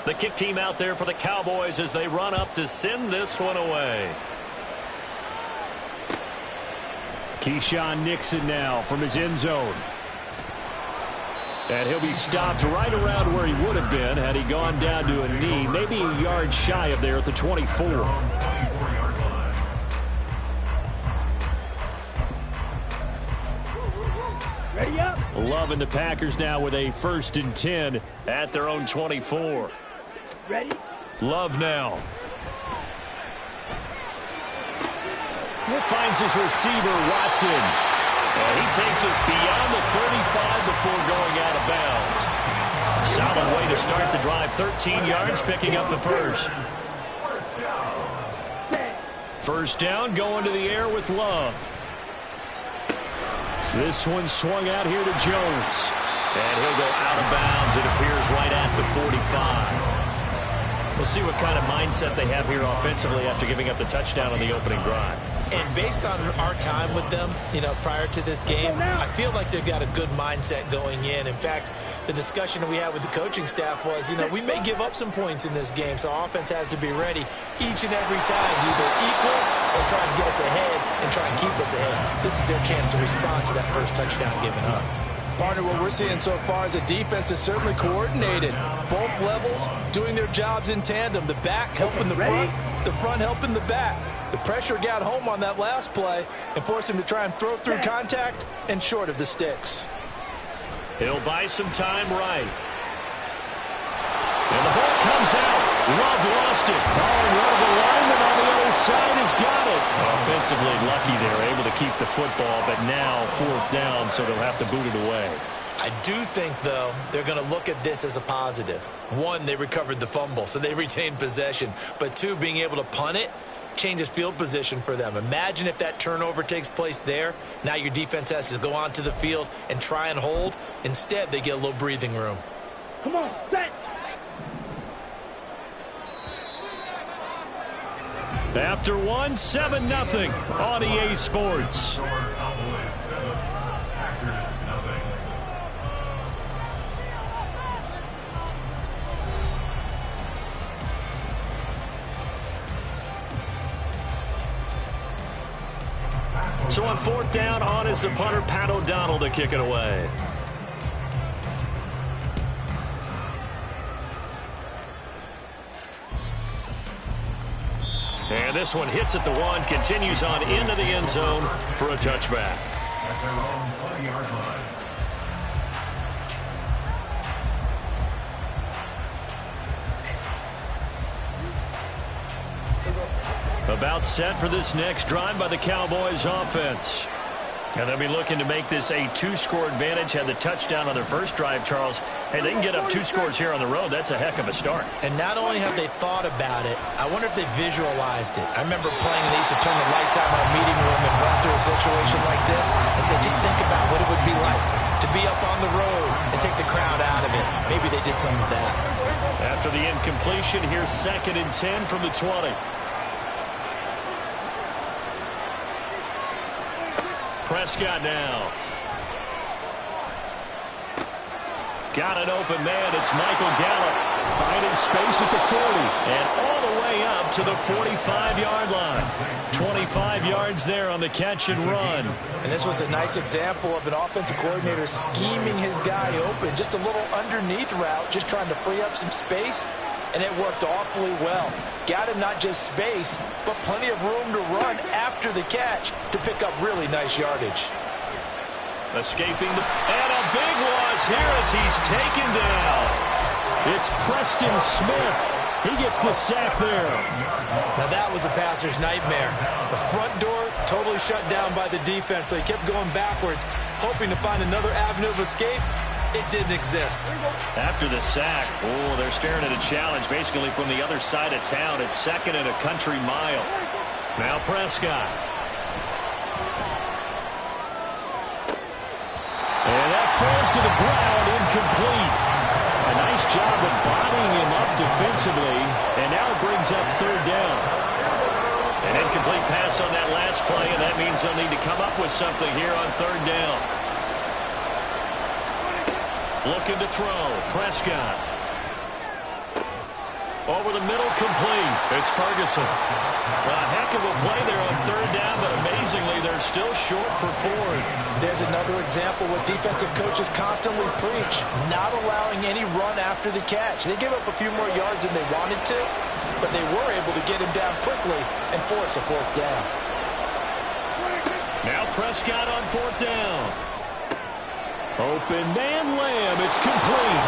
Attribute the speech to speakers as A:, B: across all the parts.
A: The kick team out there for the Cowboys as they run up to send this one away.
B: Keyshawn Nixon now from his end zone. And he'll be stopped right around where he would have been had he gone down to a knee, maybe a yard shy of there at the 24.
C: Ready up.
B: Loving the Packers now with a 1st and 10 at their own 24.
C: Ready.
B: Love now. He finds his receiver, Watson.
A: And he takes us beyond the 35 before going out of bounds. Solid way to start the drive. 13 yards, picking up the first.
B: First down, going to the air with Love. This one swung out here to Jones.
A: And he'll go out of bounds, it appears, right at the 45. We'll see what kind of mindset they have here offensively after giving up the touchdown on the opening drive.
D: And based on our time with them, prior to this game, I feel like they've got a good mindset going in. In fact, the discussion that we had with the coaching staff was, we may give up some points in this game, so our offense has to be ready each and every time to either equal or try and get us ahead and try and keep us ahead. This is their chance to respond to that first touchdown given up.
E: Partner, what we're seeing so far is a defense is certainly coordinated. Both levels doing their jobs in tandem. The back helping the front helping the back. The pressure got home on that last play and forced him to try and throw through contact and short of the sticks.
A: He'll buy some time right. And the ball comes out. Love lost it.
B: Oh, one of the linemen on the other side has got it.
A: Offensively lucky they're able to keep the football, but now 4th down, so they'll have to boot it away.
D: I do think, though, they're going to look at this as a positive. One, they recovered the fumble, so they retained possession. But two, being able to punt it changes field position for them. Imagine if that turnover takes place there. Now your defense has to go onto the field and try and hold. Instead, they get a little breathing room.
C: Come on, set.
B: After 1, 7-0 on EA Sports.
A: So on 4th down, on is the punter, Pat O'Donnell, to kick it away. And this one hits at the 1, continues on into the end zone for a touchback. At their own 20-yard line. About set for this next drive by the Cowboys offense. And they'll be looking to make this a 2-score advantage. Had the touchdown on their first drive, Charles. Hey, they can get up 2 scores here on the road. That's a heck of a start.
D: And not only have they thought about it, I wonder if they visualized it. I remember playing, and they used to turn the lights out in our meeting room and run through a situation like this and say, just think about what it would be like to be up on the road and take the crowd out of it. Maybe they did some of that.
A: After the incompletion, here's 2nd and 10 from the 20. Prescott now. Got an open man. It's Michael Gallup.
B: Finding space at the 40.
A: And all the way up to the 45-yard line. 25 yards there on the catch and run.
E: And this was a nice example of an offensive coordinator scheming his guy open. Just a little underneath route, just trying to free up some space. And it worked awfully well. Got him not just space, but plenty of room to run after the catch to pick up really nice yardage.
A: Escaping the... And a big loss here as he's taken down.
B: It's Preston Smith. He gets the sack there.
D: Now that was a passer's nightmare. The front door totally shut down by the defense, so he kept going backwards, hoping to find another avenue of escape. It didn't exist.
A: After the sack, they're staring at a challenge basically from the other side of town. It's 2nd and a country mile. Now Prescott.
B: And that falls to the ground, incomplete. A nice job of bodying him up defensively, and now it brings up 3rd down.
A: An incomplete pass on that last play, and that means they'll need to come up with something here on 3rd down. Looking to throw. Prescott. Over the middle, complete. It's Ferguson. A heck of a play there on third down, but amazingly, they're still short for fourth.
E: There's another example what defensive coaches constantly preach, not allowing any run after the catch. They gave up a few more yards than they wanted to, but they were able to get him down quickly and force a fourth down.
A: Now Prescott on fourth down.
B: Open man, Lamb. It's complete.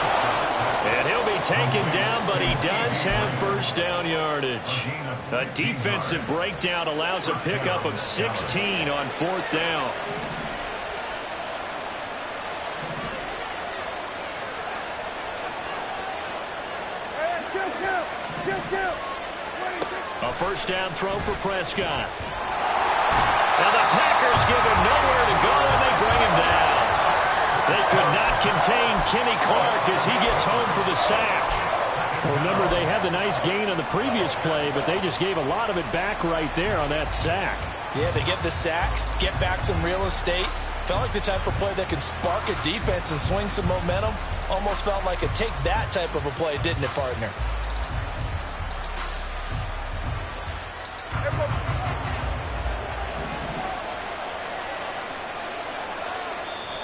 A: And he'll be taken down, but he does have first down yardage. A defensive breakdown allows a pickup of 16 on fourth down. A first down throw for Prescott. Now the Packers give him nowhere to go, and they bring him down. They could not contain Kenny Clark as he gets home for the sack.
B: Well, remember, they had the nice gain on the previous play, but they just gave a lot of it back right there on that sack.
E: Yeah, they get the sack, get back some real estate. Felt like the type of play that can spark a defense and swing some momentum. Almost felt like a take that type of a play, didn't it, partner?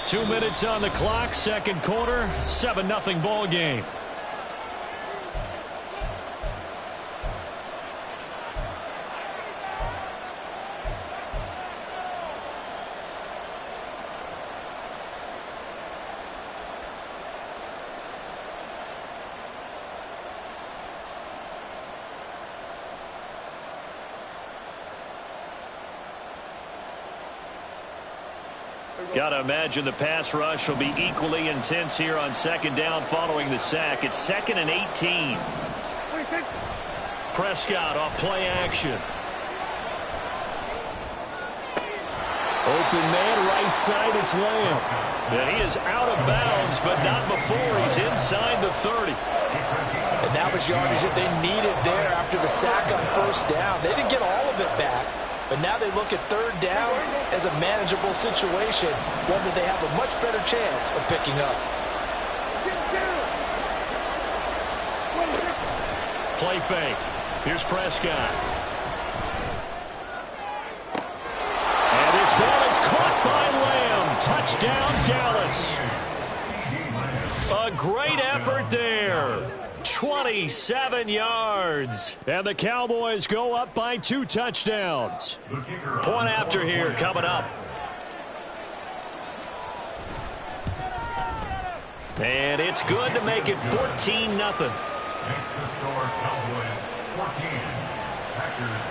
A: 2 minutes on the clock, second quarter, 7-0 ball game. Got to imagine the pass rush will be equally intense here on second down following the sack. It's 2nd and 18. Prescott off play action.
B: Open man, right side, it's Lamb.
A: And he is out of bounds, but not before he's inside the 30.
E: And that was yardage that they needed there after the sack on first down. They didn't get all of it back, but now they look at third down as a manageable situation, one that they have a much better chance of picking up.
A: Play fake. Here's Prescott.
B: And this ball is caught by Lamb. Touchdown, Dallas.
A: A great effort there. 27 yards.
B: And the Cowboys go up by 2 touchdowns.
A: Point after here coming up. And it's good to make it 14-0.
F: Next to score, Cowboys 14, Packers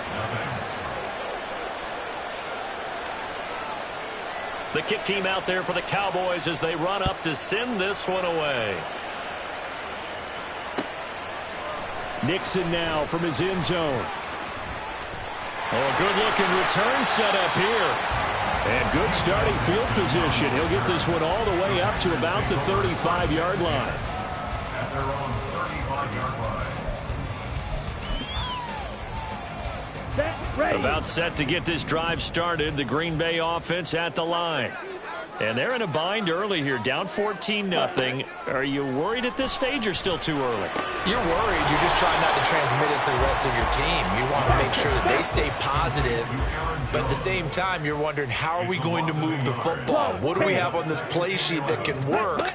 F: 0.
A: The kick team out there for the Cowboys as they run up to send this one away.
B: Nixon now from his end zone.
A: Oh, a good-looking return set up here.
B: And good starting field position. He'll get this one all the way up to about the 35-yard line.
F: At their own 35-yard line.
A: About set to get this drive started. The Green Bay offense at the line. And they're in a bind early here, down 14-0. Are you worried at this stage or still too early?
D: You're worried. You're just trying not to transmit it to the rest of your team. You want to make sure that they stay positive. But at the same time, you're wondering, how are we going to move the football? What do we have on this play sheet that can work?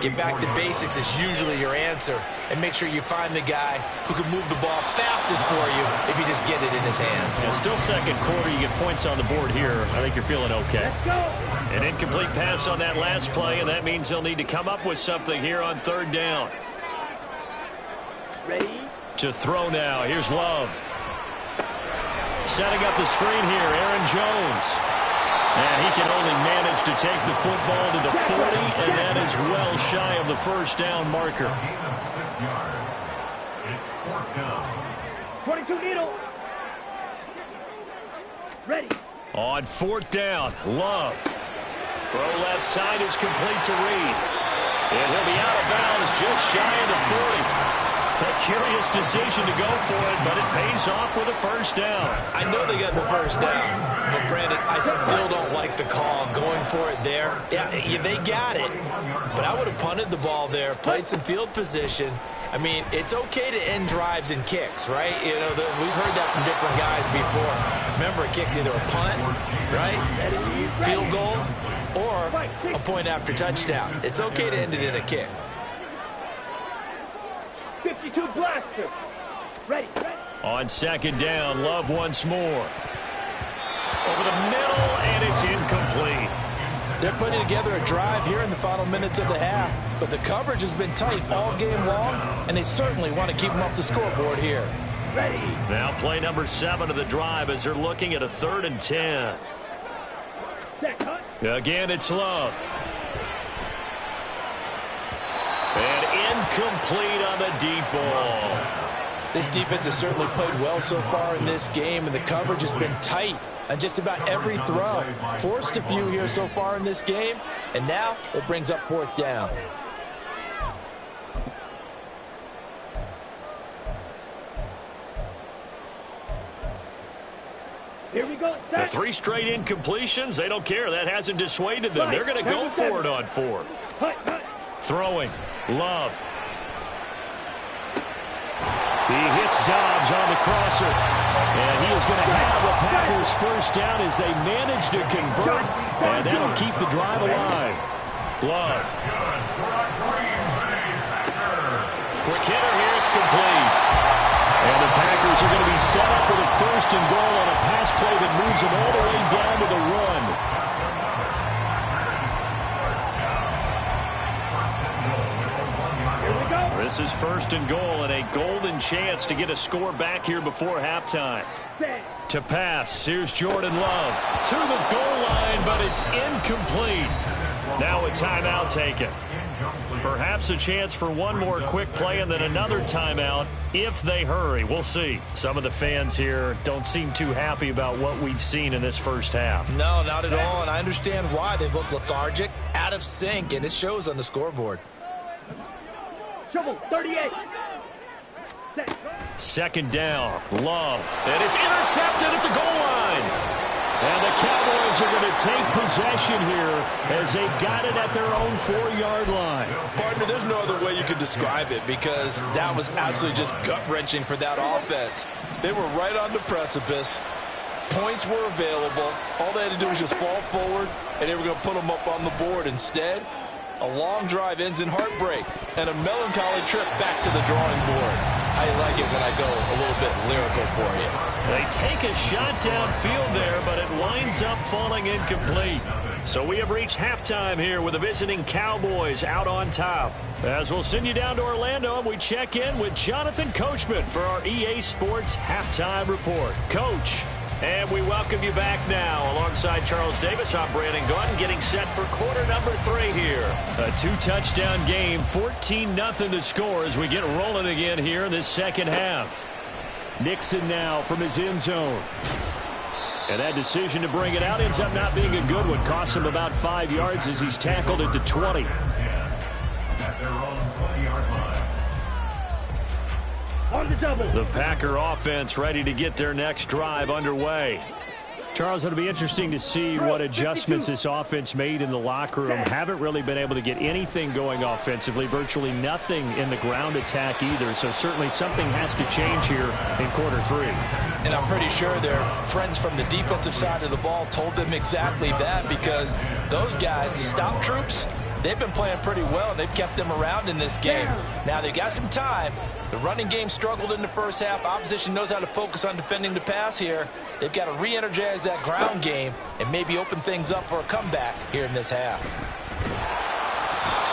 D: Get back to basics is usually your answer. And make sure you find the guy who can move the ball fastest for you if you just get it in his hands.
A: Yeah, still second quarter. You get points on the board here. I think you're feeling okay. An incomplete pass on that last play, and that means they'll need to come up with something here on third down.
C: Ready?
A: To throw now. Here's Love. Setting up the screen here, Aaron Jones. And he can only manage to take the football to the 40, and that is well shy of the first down marker.
F: Gain of 6 yards. It's 4th down.
C: 22 needle. Ready.
A: On 4th down, Love. Throw left side is complete to Reed. And he'll be out of bounds just shy of the 40. A curious decision to go for it, but it pays off with a first down.
D: I know they got the first down, but Brandon, I still don't like the call going for it there. Yeah, they got it, but I would have punted the ball there, played some field position. I mean, it's okay to end drives and kicks, right? You know, we've heard that from different guys before. Remember, a kick's either a punt, right, field goal, or a point after touchdown. It's okay to end it in a kick.
C: 52 blaster. Ready.
A: On second down, Love once more. Over the middle, and it's incomplete.
E: They're putting together a drive here in the final minutes of the half, but the coverage has been tight all game long, and they certainly want to keep them off the scoreboard here.
C: Ready.
A: Now play number 7 of the drive as they're looking at a 3rd and 10.
C: Set, cut.
A: Again, it's Love. And incomplete on the deep ball.
E: This defense has certainly played well so far in this game, and the coverage has been tight on just about every throw. Forced a few here so far in this game, and now it brings up 4th down.
C: Here we go.
A: The
C: Set.
A: 3 straight incompletions, they don't care. That hasn't dissuaded them. They're going to go for it on 4th.
C: Cut.
A: Throwing. Love. He hits Dobbs on the crosser. And he is going to have the Packers first down as they manage to convert. And that'll keep the drive alive. Love. Quick hitter here. It's complete. And the Packers are going to be set up with a 1st and goal on a pass play that moves them all the way down to the run. This is 1st and goal and a golden chance to get a score back here before halftime. To pass, here's Jordan Love to the goal line, but it's incomplete. Now a timeout taken. Perhaps a chance for one more quick play and then another timeout if they hurry. We'll see. Some of the fans here don't seem too happy about what we've seen in this first half.
D: No, not at all, and I understand why. They've looked lethargic, out of sync, and it shows on the scoreboard.
C: Trouble. 38. Set.
A: Second down, Love, and it's intercepted at the goal line. And the Cowboys are going to take possession here as they've got it at their own 4-yard line.
E: Partner, there's no other way you could describe it because that was absolutely just gut-wrenching for that offense. They were right on the precipice. Points were available. All they had to do was just fall forward, and they were going to put them up on the board. Instead, a long drive ends in heartbreak and a melancholy trip back to the drawing board. I like it when I go a little bit lyrical for you.
A: They take a shot downfield there, but it winds up falling incomplete. So we have reached halftime here with the visiting Cowboys out on top. As we'll send you down to Orlando, and we check in with Jonathan Coachman for our EA Sports Halftime Report. Coach, and we welcome you back now. Alongside Charles Davis, I'm Brandon Gaudin, getting set for quarter number 3 here. A 2-touchdown game, 14-0 to score as we get rolling again here in this second half. Nixon now from his end zone. And that decision to bring it out ends up not being a good one. Costs him about 5 yards as he's tackled at the 20.
F: At their own 20-yard line.
C: On the double.
A: The Packer offense ready to get their next drive underway. Charles, it'll be interesting to see what adjustments this offense made in the locker room. Haven't really been able to get anything going offensively, virtually nothing in the ground attack either. So certainly something has to change here in quarter 3.
E: And I'm pretty sure their friends from the defensive side of the ball told them exactly that because those guys, the stop troops, they've been playing pretty well, and they've kept them around in this game. Now, they've got some time. The running game struggled in the first half. Opposition knows how to focus on defending the pass here. They've got to re-energize that ground game and maybe open things up for a comeback here in this half.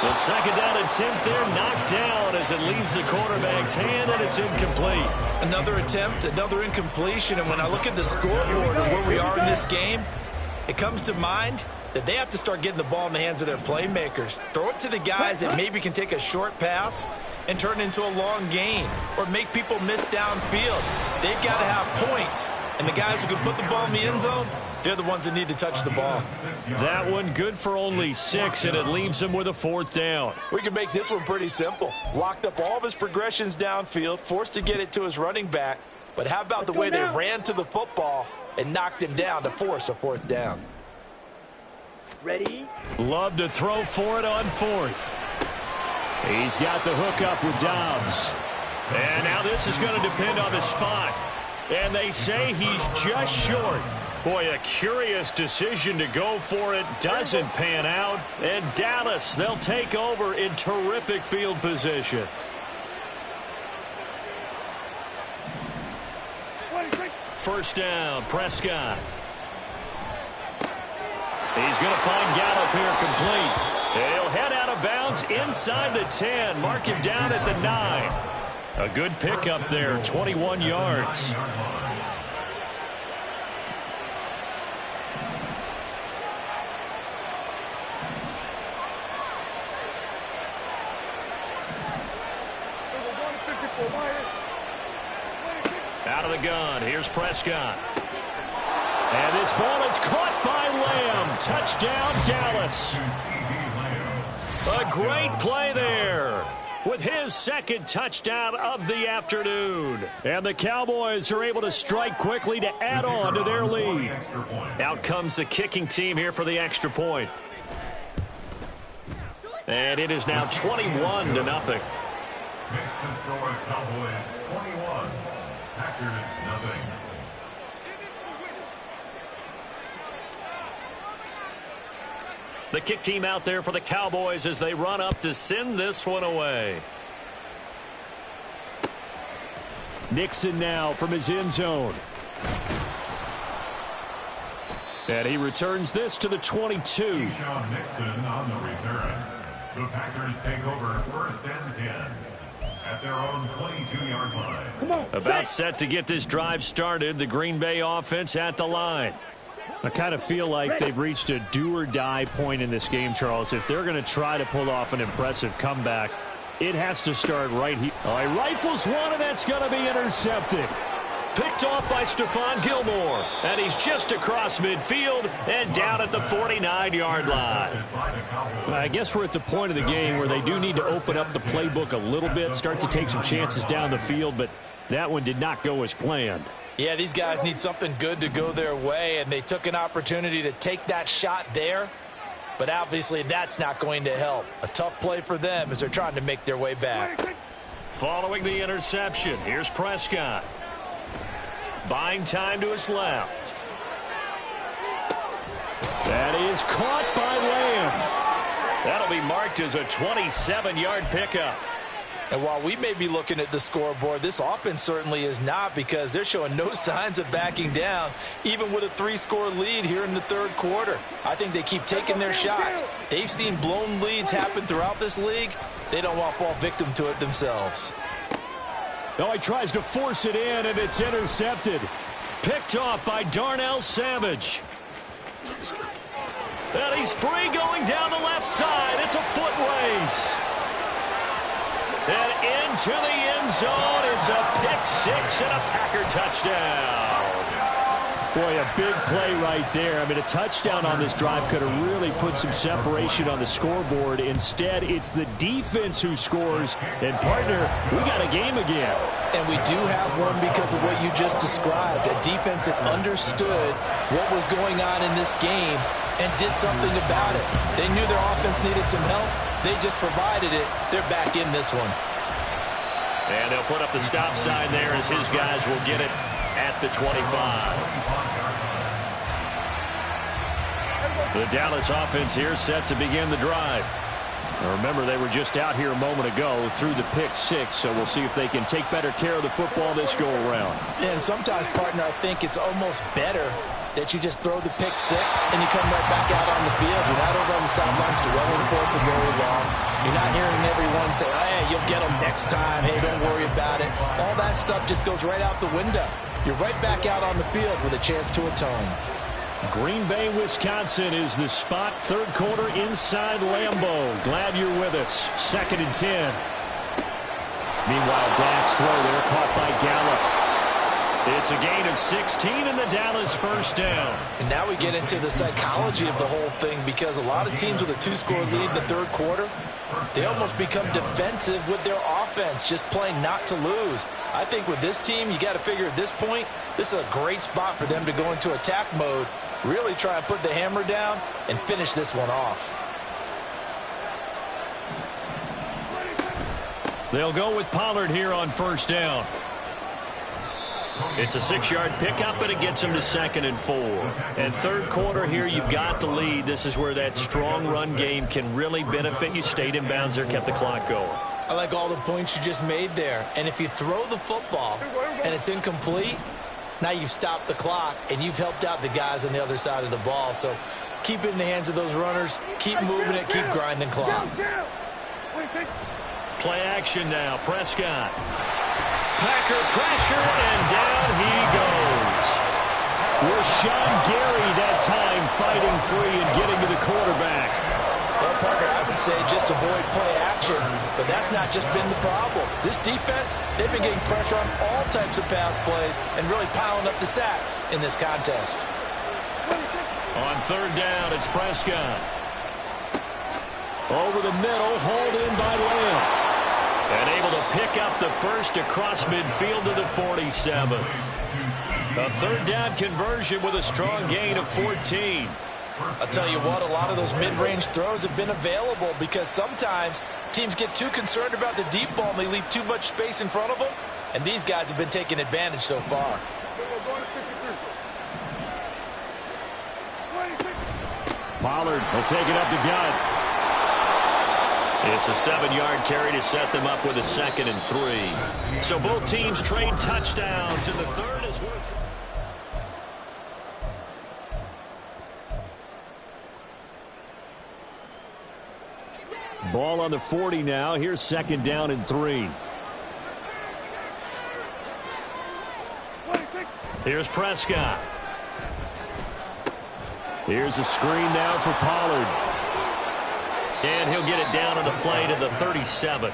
A: The second down attempt there knocked down as it leaves the quarterback's hand, and it's incomplete.
D: Another attempt, another incompletion, and when I look at the scoreboard and where we are in this game, it comes to mind that they have to start getting the ball in the hands of their playmakers. Throw it to the guys that maybe can take a short pass and turn it into a long gain or make people miss downfield. They've got to have points. And the guys who can put the ball in the end zone, They're the ones that need to touch the ball.
A: That one good for only 6, and it leaves them with a 4th down.
E: We can make this one pretty simple. Locked up all of his progressions downfield, forced to get it to his running back. But how about the way they ran to the football and knocked him down to force a 4th down?
C: Ready?
B: Love to throw for it on 4th. He's got the hook up with Dobbs.
A: And now this is going to depend on the spot. And they say he's just short. Boy, a curious decision to go for it. Doesn't pan out. And Dallas, they'll take over in terrific field position. First down, Prescott. He's going to find Gallup here complete. He'll head out of bounds inside the 10. Mark him down at the 9. A good pickup there, 21 yards. Out of the gun, here's Prescott. And this ball is caught by Lamb. Touchdown, Dallas. A great play there with his 2nd touchdown of the afternoon. And the Cowboys are able to strike quickly to add on to their lead. Out comes the kicking team here for the extra point. And it is now 21-0.
F: Makes the score Cowboys 21, Packers nothing.
A: The kick team out there for the Cowboys as they run up to send this one away.
B: Nixon now from his end zone. And he returns this to the 22.
F: Keyshawn Nixon on the return. The Packers take over 1st and 10 at their own 22-yard line.
C: Come on.
A: About set to get this drive started. The Green Bay offense at the line.
B: I kind of feel like they've reached a do-or-die point in this game, Charles. If they're going to try to pull off an impressive comeback, it has to start right here. Oh, he rifles one, and that's going to be intercepted.
A: Picked off by Stephon Gilmore. And he's just across midfield and down at the 49-yard line.
B: I guess we're at the point of the game where they do need to open up the playbook a little bit, start to take some chances down the field, but that one did not go as planned.
E: Yeah, these guys need something good to go their way, and they took an opportunity to take that shot there. But obviously that's not going to help. A tough play for them as they're trying to make their way back.
A: Following the interception, here's Prescott. Buying time to his left.
B: That is caught by Lamb.
A: That'll be marked as a 27-yard pickup.
E: And while we may be looking at the scoreboard, this offense certainly is not, because they're showing no signs of backing down, even with a 3-score lead here in the 3rd quarter. I think they keep taking their shots. They've seen blown leads happen throughout this league. They don't want to fall victim to it themselves.
B: No, he tries to force it in, and it's intercepted.
A: Picked off by Darnell Savage. And he's free going down the left side. It's a foot race. And into the end zone. It's a pick-6 and a Packer touchdown.
B: Boy, a big play right there. I mean, a touchdown on this drive could have really put some separation on the scoreboard. Instead, it's the defense who scores. And, partner, we got a game again.
E: And we do have one because of what you just described. A defense that understood what was going on in this game and did something about it. They knew their offense needed some help. They just provided it. They're back in this one.
A: And they'll put up the stop sign there as his guys will get it at the 25. The Dallas offense here set to begin the drive. Now remember, they were just out here a moment ago through the pick-6, so we'll see if they can take better care of the football this go-around.
E: And sometimes, partner, I think it's almost better that you just throw the pick-6 and you come right back out on the field. You're not over on the sidelines dwelling for it for very long. You're not hearing everyone say, hey, you'll get them next time. Hey, don't worry about it. All that stuff just goes right out the window. You're right back out on the field with a chance to atone.
B: Green Bay, Wisconsin is the spot. 3rd quarter inside Lambeau. Glad you're with us. 2nd and 10. Meanwhile, Dak's throw there caught by Gallup.
A: It's a gain of 16 and the Dallas first down.
E: And now we get into the psychology of the whole thing, because a lot of teams with a 2-score lead in the third quarter, they almost become defensive with their offense, just playing not to lose. I think with this team, you got to figure at this point, this is a great spot for them to go into attack mode, really try and put the hammer down and finish this one off.
A: They'll go with Pollard here on first down. It's a 6-yard pickup, but it gets him to 2nd and 4. And third quarter here, you've got the lead. This is where that strong run game can really benefit you. Stayed in bounds there, kept the clock going.
D: I like all the points you just made there. And if you throw the football and it's incomplete, now you've stopped the clock and you've helped out the guys on the other side of the ball. So keep it in the hands of those runners. Keep moving it. Keep grinding clock.
A: Play action now. Prescott. Packer pressure, and down he goes.
B: Rashawn Gary that time fighting free and getting to the quarterback.
E: Well, Parker, I would say just avoid play action, but that's not just been the problem. This defense, they've been getting pressure on all types of pass plays and really piling up the sacks in this contest.
A: On third down, it's Prescott.
B: Over the middle, hauled in by Lamb.
A: And able to pick up the first across midfield to the 47. A third down conversion with a strong gain of 14.
E: I'll tell you what, a lot of those mid-range throws have been available because sometimes teams get too concerned about the deep ball and they leave too much space in front of them. And these guys have been taking advantage so far.
B: Pollard will take it up the gut.
A: It's a 7-yard carry to set them up with a 2nd and 3. So both teams trade touchdowns, and the third is worth.
B: Ball on the 40 now. Here's 2nd down and 3.
A: Here's Prescott.
B: Here's a screen now for Pollard.
A: And he'll get it down on the play to the 37.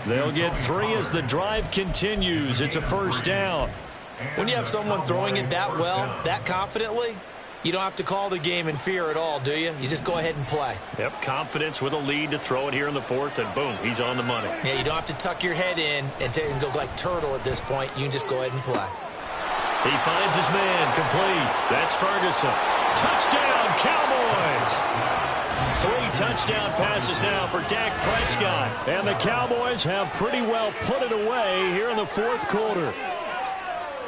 A: They'll get 3 as the drive continues. It's a first down.
D: When you have someone throwing it that well, that confidently, you don't have to call the game in fear at all, do you? You just go ahead and play.
A: Yep, confidence with a lead to throw it here in the 4th, and boom, he's on the money.
D: Yeah, you don't have to tuck your head in and go like turtle at this point. You can just go ahead and play.
A: He finds his man, complete. That's Ferguson. Touchdown, Cowboys! 3 touchdown passes now for Dak Prescott.
B: And the Cowboys have pretty well put it away here in the 4th quarter.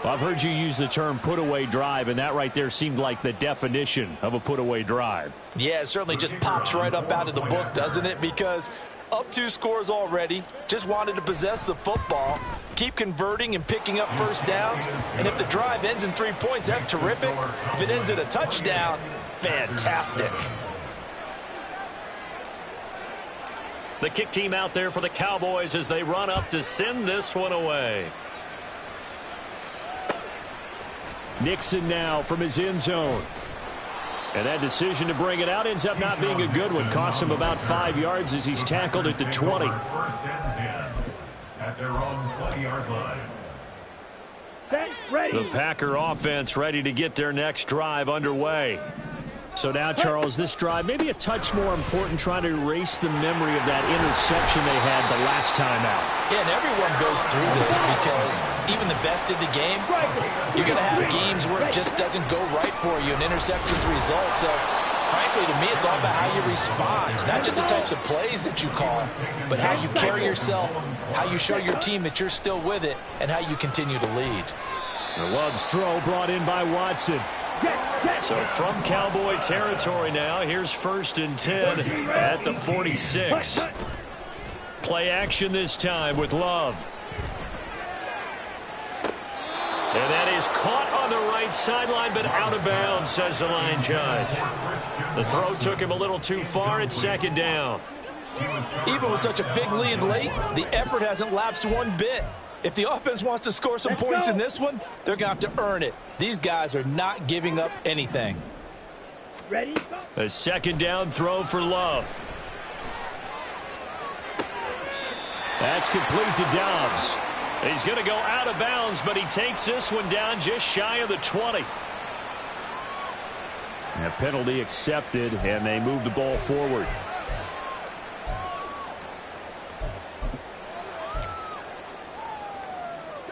B: Well, I've heard you use the term put-away drive, and that right there seemed like the definition of a put-away drive.
E: Yeah, it certainly just pops right up out of the book, doesn't it? Because up 2 scores already, just wanted to possess the football, keep converting and picking up first downs. And if the drive ends in 3 points, that's terrific. If it ends in a touchdown, fantastic.
A: The kick team out there for the Cowboys as they run up to send this one away.
B: Nixon now from his end zone. And that decision to bring it out ends up not being a good one. Costs him about 5 yards as he's tackled at the 20.
F: First and 10 at their own 20-yard line.
C: Set, ready.
A: The Packer offense ready to get their next drive underway.
B: So now, Charles, this drive maybe a touch more important, trying to erase the memory of that interception they had the last time out.
E: Yeah, and everyone goes through this because even the best in the game, you're going to have games where it just doesn't go right for you, and interceptions result. So, frankly, to me, it's all about how you respond, not just the types of plays that you call, but how you carry yourself, how you show your team that you're still with it, and how you continue to lead.
B: The Love's throw brought in by Watson.
A: So from Cowboy territory now, here's 1st and 10 at the 46. Play action this time with Love. And that is caught on the right sideline, but out of bounds, says the line judge. The throw took him a little too far. It's 2nd down.
E: Even with such a big lead late, the effort hasn't lapsed one bit. If the offense wants to score some points in this one, they're going to have to earn it. These guys are not giving up anything.
C: Ready?
A: A 2nd down throw for Love.
B: That's complete to Dobbs.
A: He's going to go out of bounds, but he takes this one down just shy of the 20.
B: A penalty accepted, and they move the ball forward.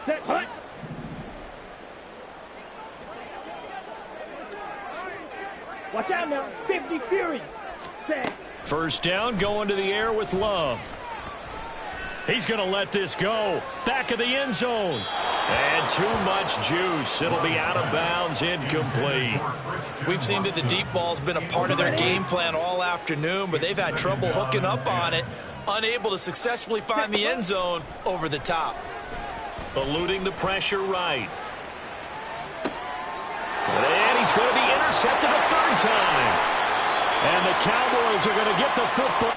C: Set, hunt. Watch out now. 50 Fury. Set.
A: First down, going to the air with Love. He's going to let this go. Back of the end zone. And too much juice. It'll be out of bounds, incomplete.
D: We've seen that the deep ball's been a part of their game plan all afternoon, but they've had trouble hooking up on it, unable to successfully find the end zone over the top.
A: Eluding the pressure right. And he's going to be intercepted a third time.
B: And the Cowboys are going to get the football.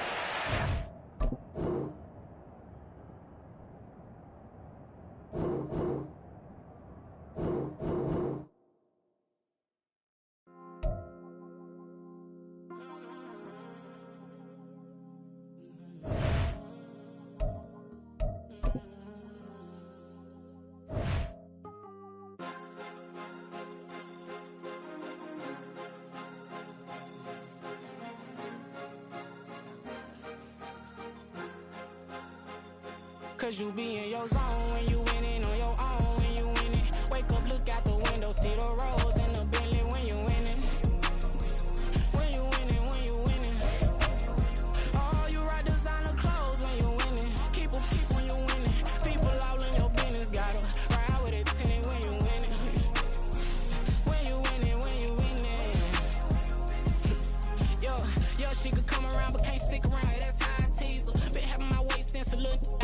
G: Cause you be in your zone when you winning on your own when you winning. Wake up, look out the window, see the roads in the Bentley when you winning. When you winning, when you winning. Oh, you rock designer clothes when you winning. Keep when you winning. People all in your business, gotta ride with it tinted when you winning. When you winning, when you winning. Yo, she could come around but can't stick around. That's how I tease her. Been having my way since a little.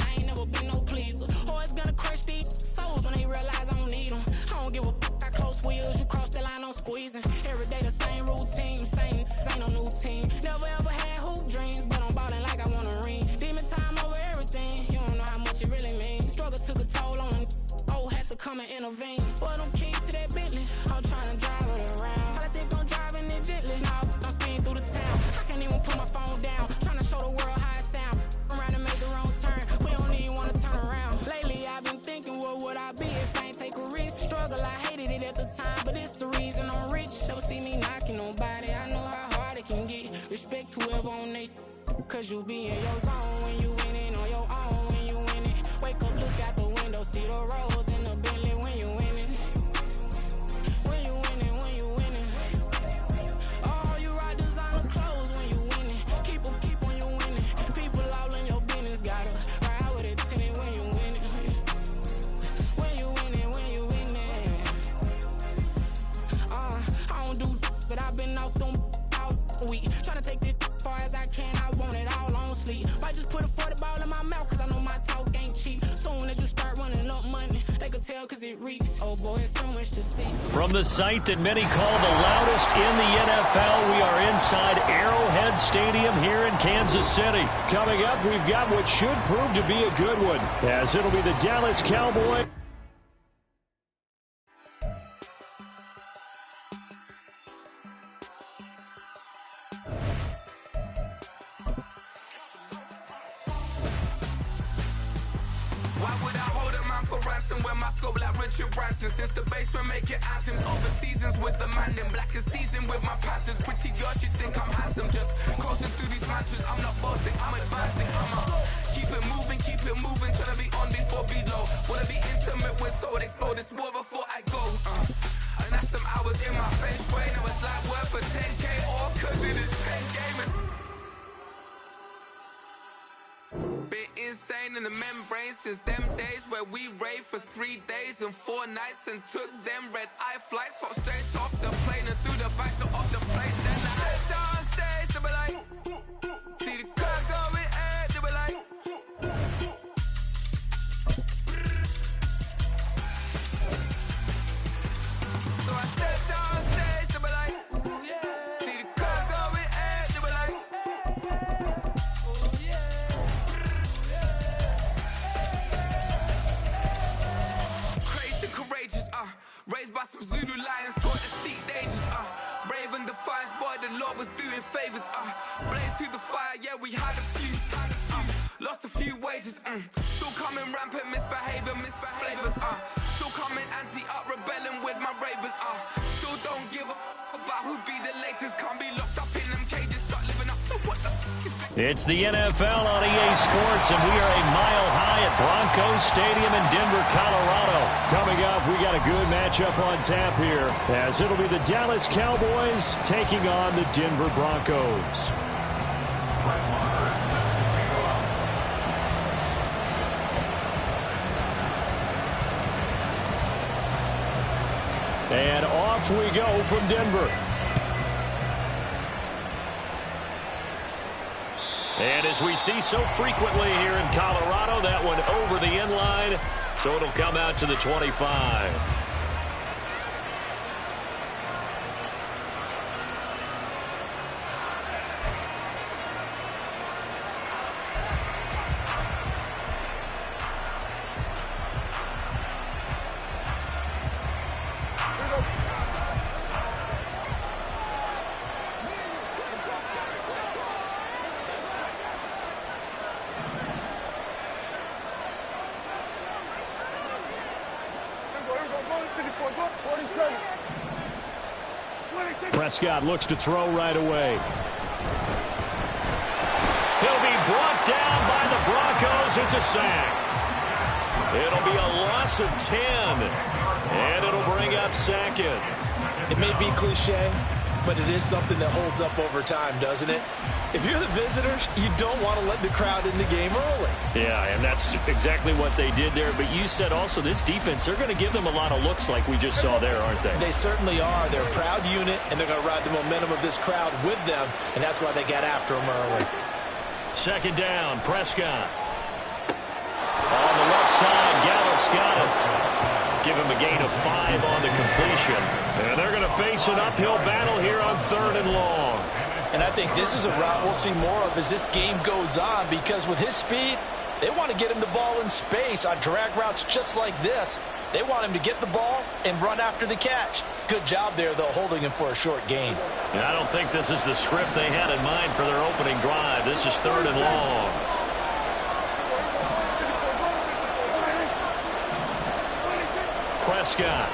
G: Been no pleaser. Always gonna crush these souls when they realize I don't need them. I don't give a f***. I close wheels, you cross the line, I'm squeezing. Every day the same routine, same, ain't no new team. Never ever had hoop dreams, but I'm ballin' like I want a ring. Demon time over everything, you don't know how much it really means. Struggle took a toll on them, had to come and intervene. Boy, them keys to that Bentley, I'm trying to drive it around. I think I'm driving it gently, now I'm speeding through the town. I can't even put my phone down, trying to show the world how it sound. Around and make the wrong turn, we don't even want to turn around. Lately I've been thinking, what would I be if I ain't take a risk? Struggle, I hated it at the time, but it's the reason I'm rich. Never see me knocking nobody, I know how hard it can get. Respect whoever on they, cause you be in your zone when you winning on your own when you winning. Wake up, look out the window, see the roads in the Bentley when you winning. When you winning, when you winning. Oh, you rock designer clothes when you winning. Keep when you winning. People all in your business, gotta ride with it tinted when you winning. When you winning, when you winning. I don't do but I've been off them all week. Tryna take this far as I can, I want it all on sleep. Might just put a 40 ball in my mouth, cause I know my talk ain't cheap. Soon as you start running up money, they can tell cause it reeks. Oh boy, it's so much to see.
A: From the site that many call the loudest in the NFL, we are inside Arrowhead Stadium here in Kansas City.
B: Coming up, we've got what should prove to be a good one, as it'll be the Dallas Cowboys.
H: Why would I hold a man for ransom when my scope like Richard Branson? Since the basement making anthems over seasons with the man, then black is seasoned with my patterns. Pretty girls, you think I'm handsome, just coasting through these mansions. I'm not bossing, I'm advancing. Keep it moving, tryna be on before below. Wanna be intimate with soul, explode this war before I go. And that's some hours in my face way. Now it's like worth for 10K, all cause it is pen gaming. Been insane in the membrane since them days where we raved for 3 days and 4 nights and took them red-eye flights, hot straight off the plane and through the back door of the place. Then I head on stage, they were like, see the car going ahead, they were like, so I stepped on stage, they were like, see the car going ahead, they were like, courageous, raised by some Zulu lions, taught to seek dangers, brave and defiant, boy, the Lord was doing favors, misbehavior, misbehaviors, still coming anti-up, rebelling with my ravers, still don't give a about who be the latest, can't be locked up in them cages, start living up to what the f*** is.
A: It's the NFL on EA Sports, and we are a mile high at Broncos Stadium in Denver, Colorado.
B: Coming up, we got a good matchup on tap here, as it'll be the Dallas Cowboys taking on the Denver Broncos. And off we go from Denver.
A: And as we see so frequently here in Colorado, that one over the end line, so it'll come out to the 25.
B: Prescott looks to throw right away.
A: He'll be brought down by the Broncos. It's a sack. It'll be a loss of 10, and it'll bring up second.
D: It may be cliche, but it is something that holds up over time, doesn't it? If you're the visitors, you don't want to let the crowd in the game early.
A: Yeah, and that's exactly what they did there. But you said also this defense, they're going to give them a lot of looks like we just saw there, aren't they?
D: They certainly are. They're a proud unit, and they're going to ride the momentum of this crowd with them, and that's why they got after them early.
A: Second down, Prescott. On the left side, Gallup's got it. Give him a gain of 5 on the completion. And they're going to face an uphill battle here on 3rd and long.
E: And I think this is a route we'll see more of as this game goes on, because with his speed, they want to get him the ball in space on drag routes just like this. They want him to get the ball and run after the catch. Good job there, though, holding him for a short gain.
A: And I don't think this is the script they had in mind for their opening drive. This is 3rd and long. Prescott.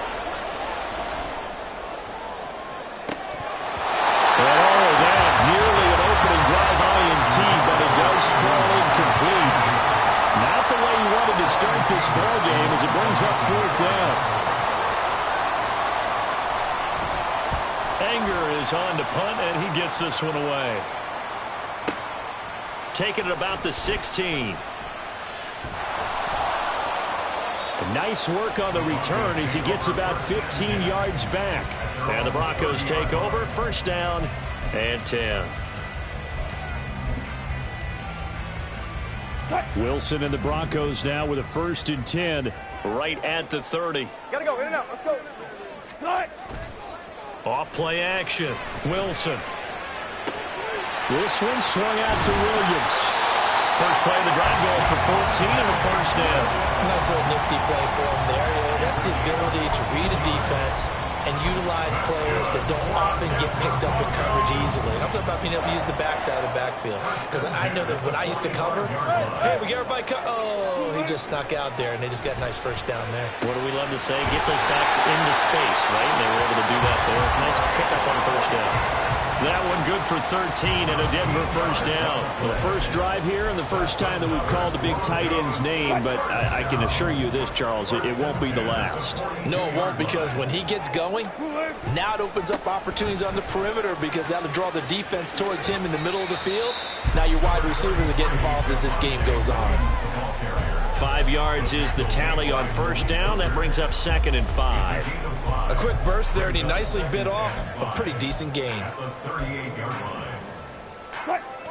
B: Nearly an opening drive INT, but it does fall incomplete. Not the way you wanted to start this ball game as it brings up 4th down.
A: Anger is on to punt, and he gets this one away. Taking it about the 16.
B: Nice work on the return as he gets about 15 yards back.
A: And the Broncos take over, 1st down and 10.
B: Wilson and the Broncos now with a 1st and 10.
A: Right at the 30.
C: Gotta go, in and out, let's go. Start.
A: Off play action. Wilson.
B: This one swung out to Williams.
A: First play of the drive going for 14 and a 1st down.
D: Nice little nifty play for him there. That's the ability to read a defense and utilize players that don't often get picked up in coverage easily. And I'm talking about being able to use the backside of the backfield. Because I know that when I used to cover, hey, we got everybody oh, he just snuck out there, and they just got a nice 1st down there.
A: What do we love to say? Get those backs into space, right? And they were able to do that there. Nice pickup on 1st down.
B: That one good for 13 and a Denver 1st down. The first drive here and the first time that we've called a big tight end's name, but I can assure you this, Charles, it won't be the last.
E: No, it won't, because when he gets going, now it opens up opportunities on the perimeter, because that'll draw the defense towards him in the middle of the field. Now your wide receivers are getting involved as this game goes on.
A: 5 yards is the tally on 1st down. That brings up 2nd and 5.
D: A quick burst there, and he nicely bit off a pretty decent gain.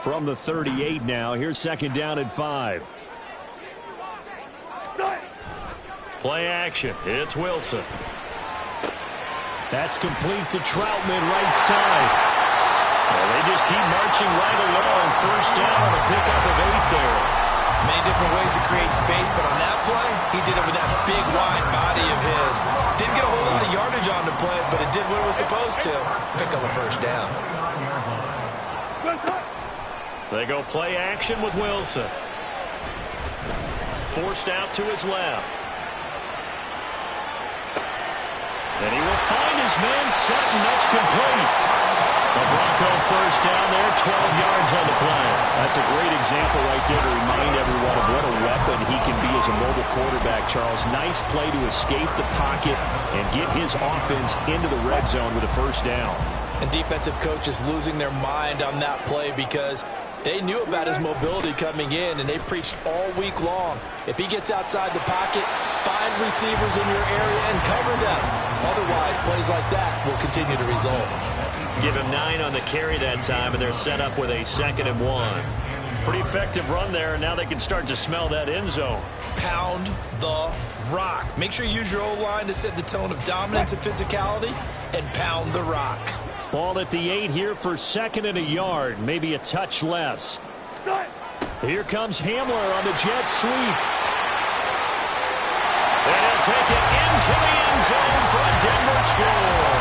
B: From the 38 now, here's 2nd down and 5.
A: Play action. It's Wilson.
B: That's complete to Troutman, right side.
A: Well, they just keep marching right along. 1st down on a pickup of 8 there.
D: Many different ways to create space, but on that play, he did it with that big, wide body of his. Didn't get a whole lot of yardage on the play, but it did what it was supposed to. Pick up a 1st down.
A: They go play action with Wilson. forced out to his left. And he will find his man Sutton. That's complete. A Bronco first down there, 12 yards on the play.
B: That's a great example right there to remind everyone of what a weapon he can be as a mobile quarterback, Charles. Nice play to escape the pocket and get his offense into the red zone with a first down.
E: And defensive coaches losing their mind on that play because they knew about his mobility coming in, and they preached all week long. If he gets outside the pocket, find receivers in your area and cover them. Otherwise, plays like that will continue to result.
A: Give him 9 on the carry that time, and they're set up with a 2nd and 1. Pretty effective run there, and now they can start to smell that end zone.
D: Pound the rock. Make sure you use your O-line to set the tone of dominance and physicality, and pound the rock.
B: Ball at the 8 here for 2nd and a yard, maybe a touch less. Here comes Hamler on the jet sweep.
A: And he'll take it into the end zone for a Denver score.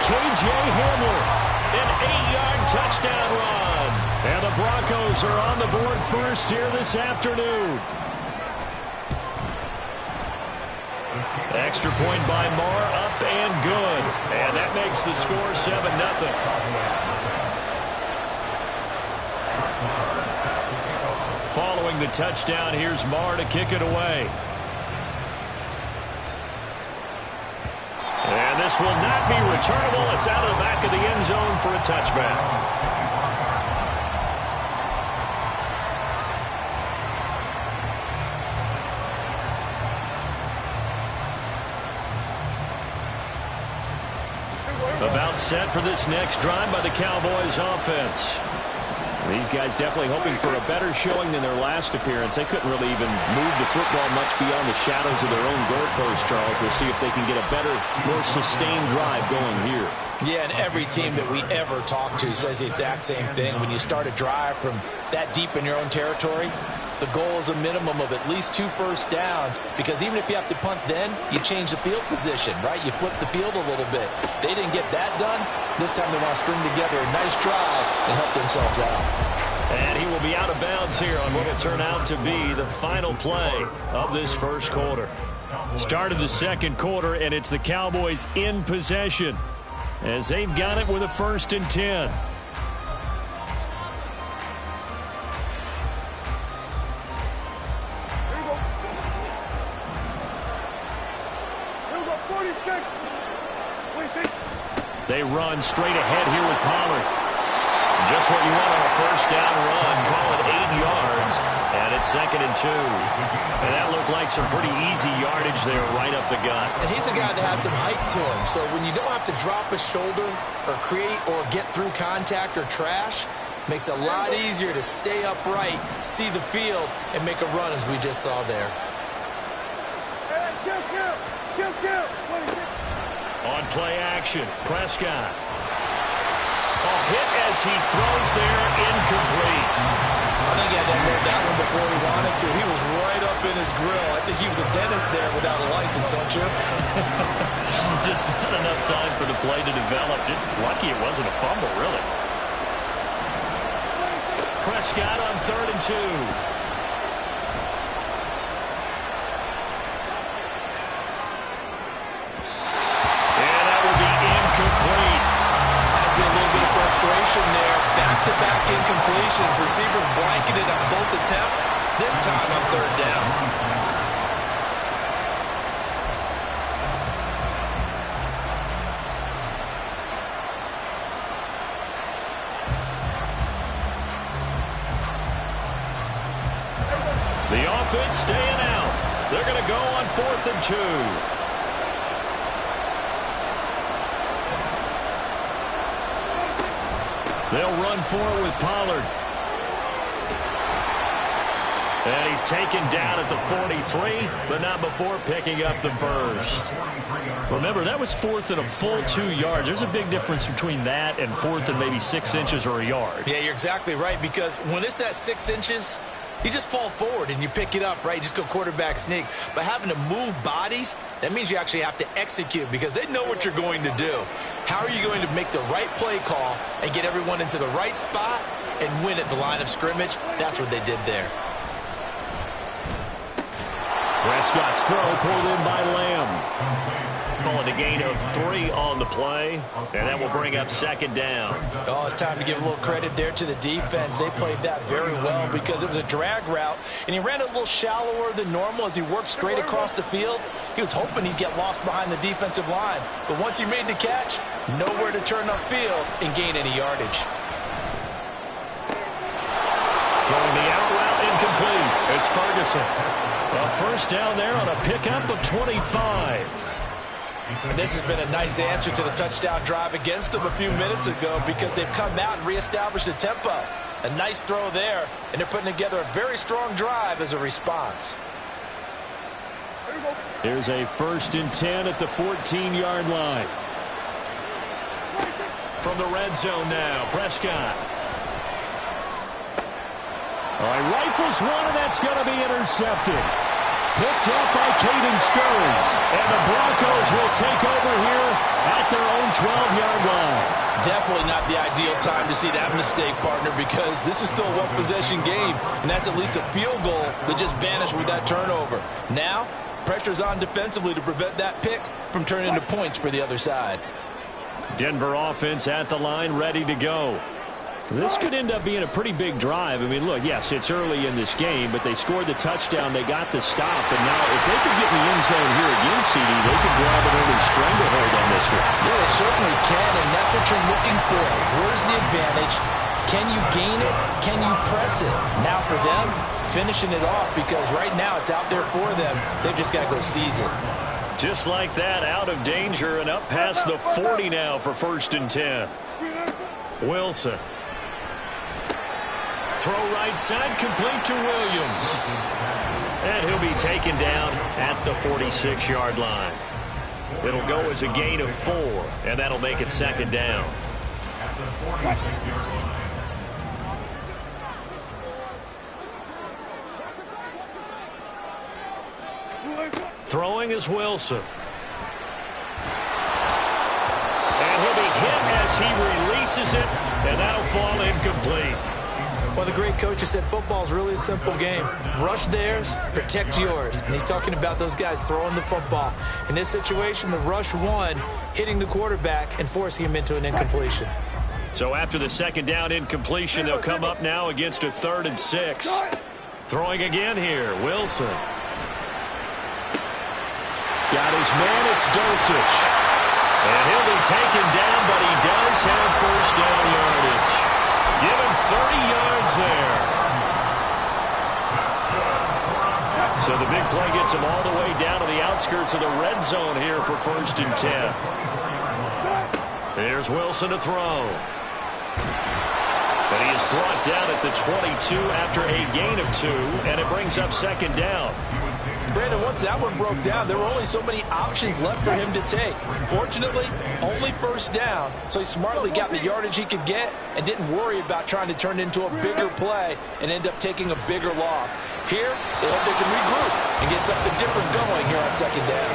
B: K.J. Hamler,
A: an 8-yard touchdown run.
B: And the Broncos are on the board first here this afternoon.
A: Extra point by Marr, up and good. And that makes the score 7-0. Following the touchdown, here's Marr to kick it away. And this will not be returnable. It's out of the back of the end zone for a touchback. About set for this next drive by the Cowboys offense.
B: These guys definitely hoping for a better showing than their last appearance. They couldn't really even move the football much beyond the shadows of their own goalpost, Charles. We'll see if they can get a better, more sustained drive going here.
E: Yeah, and every team that we ever talk to says the exact same thing. When you start a drive from that deep in your own territory, the goal is a minimum of at least 2 first downs, because even if you have to punt then, you change the field position, right? You flip the field a little bit. They didn't get that done. This time they want to string together a nice drive and help themselves out.
A: And he will be out of bounds here on what will turn out to be the final play of this first quarter. Start of the second quarter, and it's the Cowboys in possession as they've got it with a 1st and 10. They run straight ahead here with Pollard. Just what you want on a first down run. Call it 8 yards. And it's 2nd and 2. And that looked like some pretty easy yardage there right up the gut.
D: And he's a guy that has some height to him. So when you don't have to drop a shoulder or create or get through contact or trash, makes it a lot easier to stay upright, see the field, and make a run as we just saw there.
A: On play action, Prescott. Hit as he throws there, incomplete.
D: I think he had to hold that one before he wanted to. He was right up in his grill. I think he was a dentist there without a license, don't you?
A: Just not enough time for the play to develop. Just lucky it wasn't a fumble, really. Prescott on 3rd and 2.
D: Frustration there. Back-to-back incompletions. Receivers blanketed on both attempts. This time on 3rd down.
A: The offense staying out. They're going to go on 4th and 2. They'll run forward with Pollard. And he's taken down at the 43, but not before picking up the first. Remember, that was 4th and a full 2 yards. There's a big difference between that and 4th and maybe 6 inches or a yard.
D: Yeah, you're exactly right, because when it's that 6 inches, you just fall forward and you pick it up, right? You just go quarterback sneak. But having to move bodies, that means you actually have to execute, because they know what you're going to do. How are you going to make the right play call and get everyone into the right spot and win at the line of scrimmage? That's what they did there.
B: Prescott's throw pulled in by Lamb.
A: Calling a gain of 3 on the play, and that will bring up second down.
E: Oh, it's time to give a little credit there to the defense. They played that very well because it was a drag route, and he ran a little shallower than normal as he worked straight across the field. He was hoping he'd get lost behind the defensive line, but once he made the catch, nowhere to turn upfield and gain any yardage.
A: Throwing the out route incomplete. It's Ferguson. A first down there on a pickup of 25.
E: And this has been a nice answer to the touchdown drive against them a few minutes ago because they've come out and reestablished the tempo. A nice throw there, and they're putting together a very strong drive as a response.
B: Here's a 1st and 10 at the 14-yard line.
A: From the red zone now, Prescott.
B: All right, rifles one, and that's going to be intercepted. Picked up by Caden Stearns. And the Broncos will take over here at their own 12-yard line.
E: Definitely not the ideal time to see that mistake, partner, because this is still a one-possession game, and that's at least a field goal that just vanished with that turnover. Now, pressure's on defensively to prevent that pick from turning into points for the other side.
B: Denver offense at the line, ready to go. This could end up being a pretty big drive. I mean, look, yes, it's early in this game, but they scored the touchdown. They got the stop. And now if they could get in the end zone here again, CD, they could grab an early stranglehold on this one.
E: Yeah, they certainly can, and that's what you're looking for. Where's the advantage? Can you gain it? Can you press it? Now for them, finishing it off because right now it's out there for them. They've just got to go seize it.
A: Just like that, out of danger and up past the 40 now for 1st and 10. Wilson. Throw right side, complete to Williams. And he'll be taken down at the 46-yard line. It'll go as a gain of 4, and that'll make it 2nd down.
F: At the 46-yard line.
A: Throwing is Wilson. And he'll be hit as he releases it, and that'll fall incomplete.
D: Well, the great coach has said football is really a simple game. Rush theirs, protect yours. And he's talking about those guys throwing the football. In this situation, the rush won, hitting the quarterback and forcing him into an incompletion.
A: So after the 2nd down incompletion, they'll come up now against a 3rd and 6. Throwing again here, Wilson.
B: Got his man, it's Dulcich.
A: And he'll be taken down, but he does have 1st down yardage. Give him 30 yards there. So the big play gets him all the way down to the outskirts of the red zone here for 1st and 10. There's Wilson to throw. But he is brought down at the 22 after a gain of 2, and it brings up 2nd down.
E: Brandon, once that one broke down, there were only so many options left for him to take. Fortunately, only 1st down, so he smartly got the yardage he could get and didn't worry about trying to turn it into a bigger play and end up taking a bigger loss. Here, they hope they can regroup and get something different going here on 2nd down.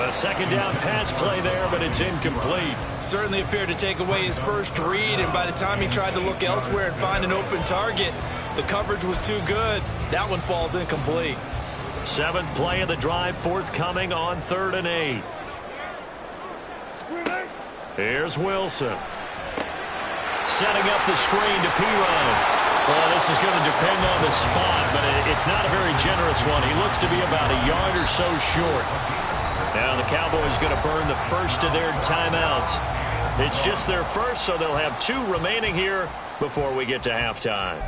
A: A 2nd down pass play there, but it's incomplete.
D: Certainly appeared to take away his first read, and by the time he tried to look elsewhere and find an open target, the coverage was too good. That one falls incomplete.
A: 7th play of the drive forthcoming on 3rd and 8. Here's Wilson. Setting up the screen to Pirine. Well, this is going to depend on the spot, but it's not a very generous one. He looks to be about a yard or so short. Now the Cowboys going to burn the first of their timeouts. It's just their first, so they'll have 2 remaining here before we get to halftime.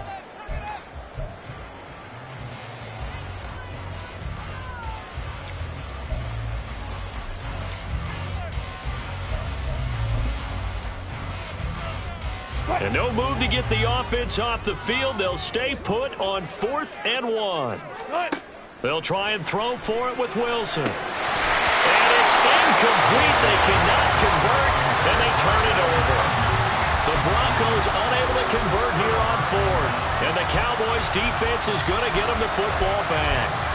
A: And no move to get the offense off the field. They'll stay put on 4th and 1. They'll try and throw for it with Wilson. And it's incomplete. They cannot convert, and they turn it over. The Broncos unable to convert here on 4th. And the Cowboys defense is going to get them the football back.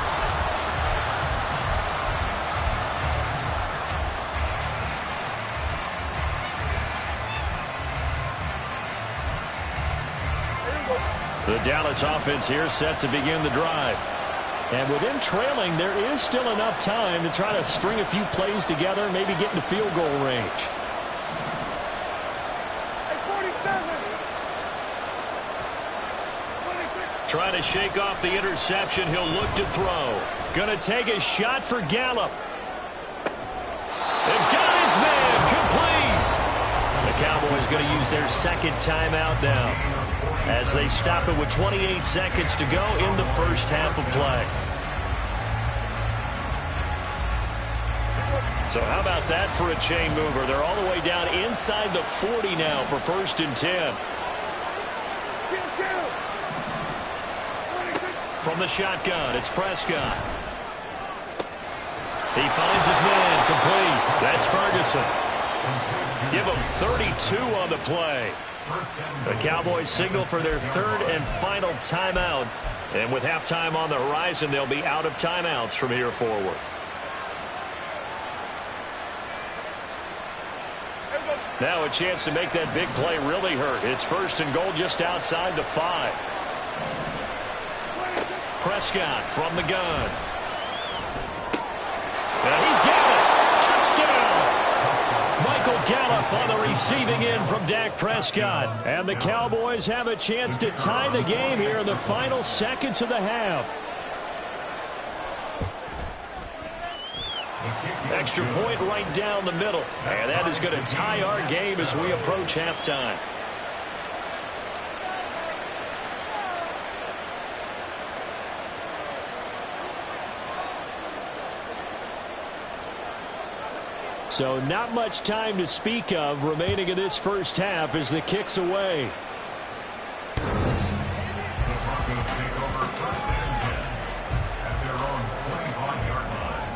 A: The Dallas offense here set to begin the drive.
B: And with them trailing, there is still enough time to try to string a few plays together, maybe get into field goal range.
A: Trying to shake off the interception. He'll look to throw. Going to take a shot for Gallup. They've got his man complete. The Cowboys going to use their second timeout now, as they stop it with 28 seconds to go in the first half of play. So how about that for a chain mover? They're all the way down inside the 40 now for 1st and 10. From the shotgun, it's Prescott. He finds his man complete. That's Ferguson. Give him 32 on the play. The Cowboys signal for their third and final timeout. And with halftime on the horizon, they'll be out of timeouts from here forward. Now a chance to make that big play really hurt. It's 1st and goal just outside the 5. Prescott from the gun. And he's got it. Touchdown. Michael Gallup on the receiving end from Dak Prescott. And the Cowboys have a chance to tie the game here in the final seconds of the half. Extra point right down the middle. And that is going to tie our game as we approach halftime.
B: So not much time to speak of remaining in this first half as the kick's away.
F: The Broncos take over 1st and 10 at their own 25-yard line.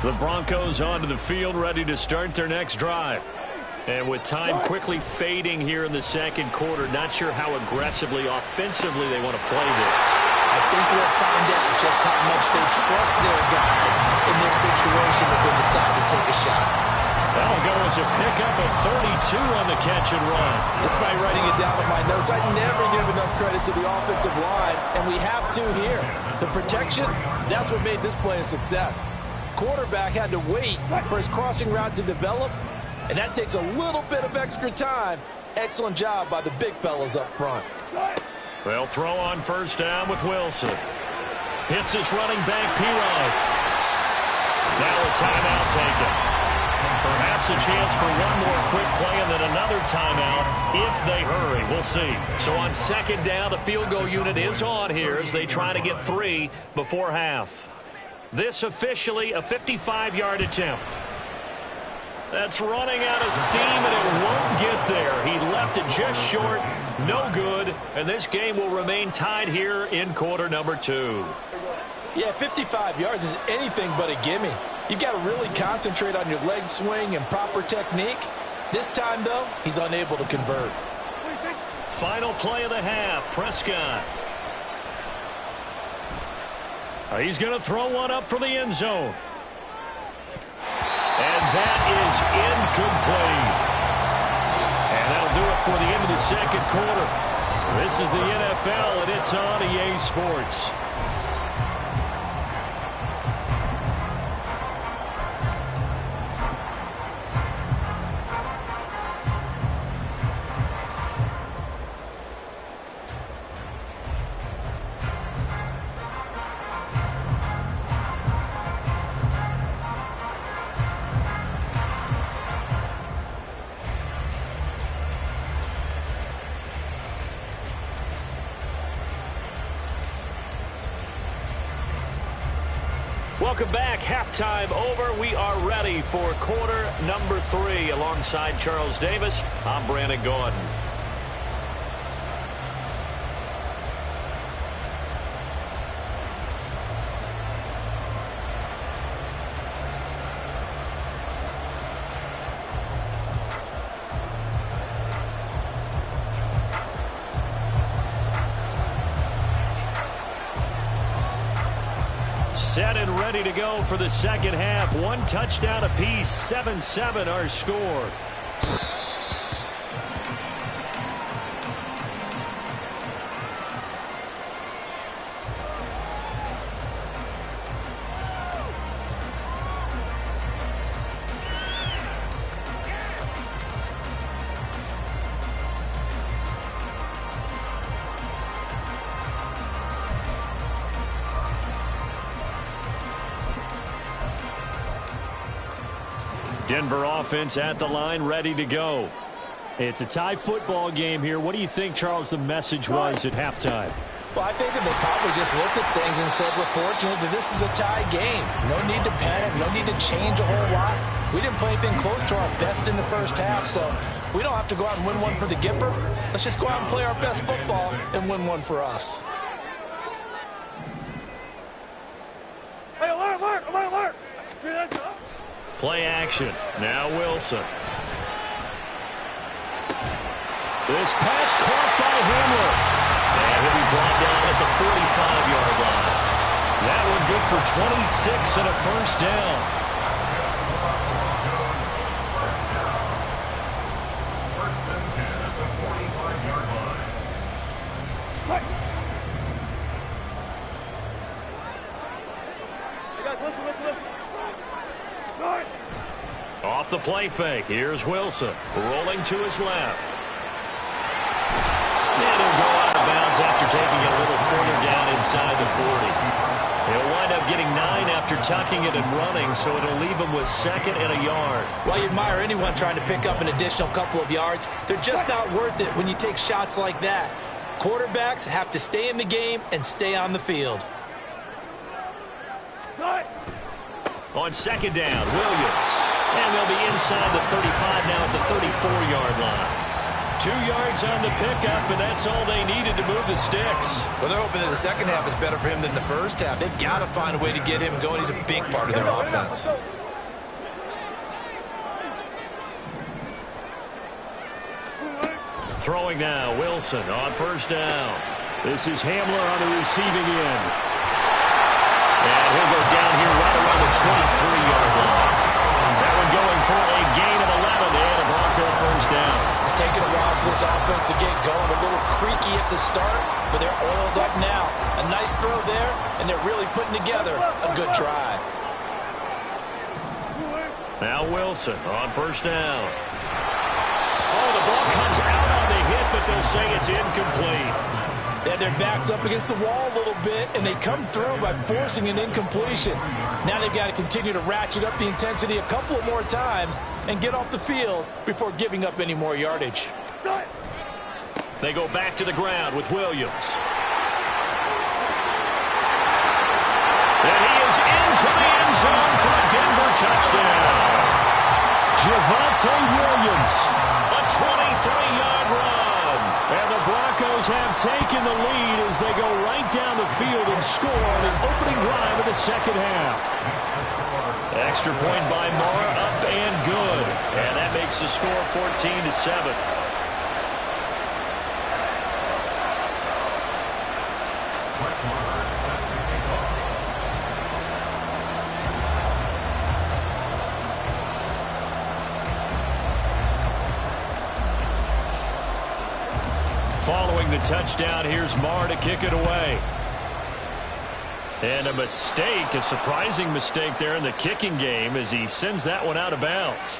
A: The Broncos onto the field, ready to start their next drive. And with time quickly fading here in the second quarter, not sure how aggressively, offensively they want to play this.
D: I think we'll find out just how much they trust their guys in this situation if they decide to take a shot.
A: That'll go as a pickup of 32 on the catch and run.
E: Despite writing it down in my notes, I never give enough credit to the offensive line, and we have to here. The protection, that's what made this play a success. Quarterback had to wait for his crossing route to develop, and that takes a little bit of extra time. Excellent job by the big fellas up front.
A: They'll throw on 1st down with Wilson. Hits his running back, Pirog. Now a timeout taken. Perhaps a chance for one more quick play and then another timeout if they hurry. We'll see. So on 2nd down, the field goal unit is on here as they try to get 3 before half. This officially a 55-yard attempt. That's running out of steam, and it won't get there. He left it just short. No good. And this game will remain tied here in quarter number 2.
E: Yeah, 55 yards is anything but a gimme. You've got to really concentrate on your leg swing and proper technique. This time, though, he's unable to convert.
A: Final play of the half, Prescott. He's going to throw one up for the end zone. And that is incomplete. And that'll do it for the end of the second quarter. This is the NFL, and it's on EA Sports. Welcome back. Halftime over. We are ready for quarter number 3. Alongside Charles Davis, I'm Brandon Gordon.
B: Set and ready to go for the second half. One touchdown apiece, 7-7 our score. Denver offense at the line, ready to go. It's a tie football game here. What do you think, Charles, the message was at halftime?
E: Well, I think that they probably just looked at things and said, we're fortunate that this is a tie game. No need to panic, no need to change a whole lot. We didn't play anything close to our best in the first half, so we don't have to go out and win one for the Gipper. Let's just go out and play our best football and win one for us.
C: Hey, alert!
B: Play action. Now Wilson. This pass caught by Hamler. And he'll be brought down at the 45-yard line. That one good for 26 and a first down.
F: First and 10 at the 45-yard line.
B: Off the play fake. Here's Wilson. Rolling to his left. And he'll go out of bounds after taking it a little further down inside the 40. He'll wind up getting 9 after tucking it and running, so it'll leave him with 2nd and a yard.
D: Well, you admire anyone trying to pick up an additional couple of yards. They're just not worth it when you take shots like that. Quarterbacks have to stay in the game and stay on the field.
B: On 2nd down, Williams. And they'll be inside the 35 now at the 34-yard line. 2 yards on the pickup, and that's all they needed to move the sticks.
D: Well, they're hoping that the second half is better for him than the first half. They've got to find a way to get him going. He's a big part of their offense.
B: Throwing now, Wilson on 1st down. This is Hamler on the receiving end. And he'll go down here right around the 23-yard line. That one going for a gain of 11 and a Bronco first down.
E: It's taken a while for this offense to get going. A little creaky at the start, but they're oiled up now. A nice throw there, and they're really putting together a good drive.
B: Now Wilson on 1st down. Oh, the ball comes out on the hit, but they'll say it's incomplete.
E: They had their backs up against the wall a little bit, and they come through by forcing an incompletion. Now they've got to continue to ratchet up the intensity a couple of more times and get off the field before giving up any more yardage.
B: They go back to the ground with Williams. And he is into the end zone for a Denver touchdown. Javonte Williams, a 23-yard run. And the Broncos have taken the lead as they go right down the field and score on the opening drive of the second half. Extra point by Mara, up and good. And that makes the score 14-7. Following the touchdown, here's Marr to kick it away. And a mistake, a surprising mistake there in the kicking game as he sends that one out of bounds.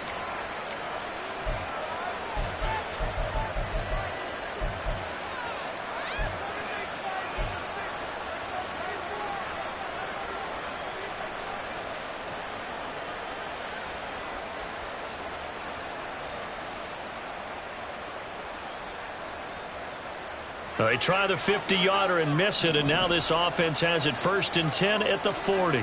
B: They try the 50-yarder and miss it, and now this offense has it 1st and 10 at the 40.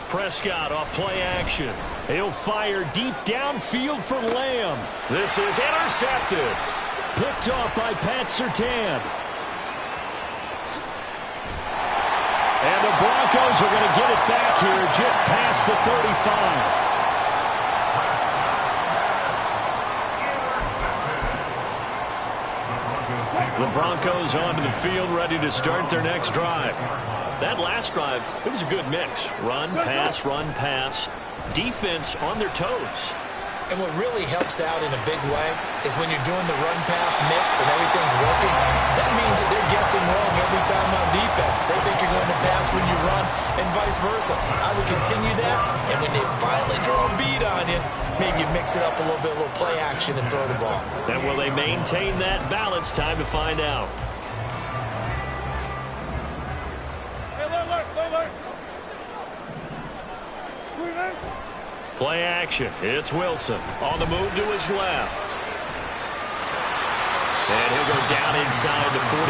B: Prescott off play action. He'll fire deep downfield for Lamb. This is intercepted. Picked off by Pat Surtain. And the Broncos are going to get it back here just past the 35.
A: The Broncos onto the field, ready to start their next drive. That last drive, it was a good mix. Run, pass. Defense on their toes.
D: And what really helps out in a big way is when you're doing the run-pass mix and everything's working, that means that they're guessing wrong every time on defense. They think you're going to pass when you run and vice versa. I would continue that, and when they finally draw a beat on you, maybe you mix it up a little bit, a little play action and throw the ball.
A: And will they maintain that balance? Time to find out. Play action. It's Wilson on the move to his left. And he'll go down inside the 45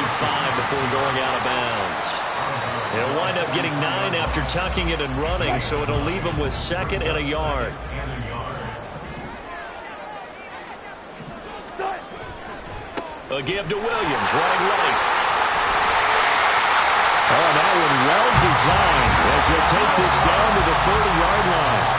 A: before going out of bounds. He'll wind up getting 9 after tucking it and running, so it'll leave him with 2nd and a yard. A give to Williams, running right.
B: Oh, that one well designed as he'll take this down to the 30-yard line.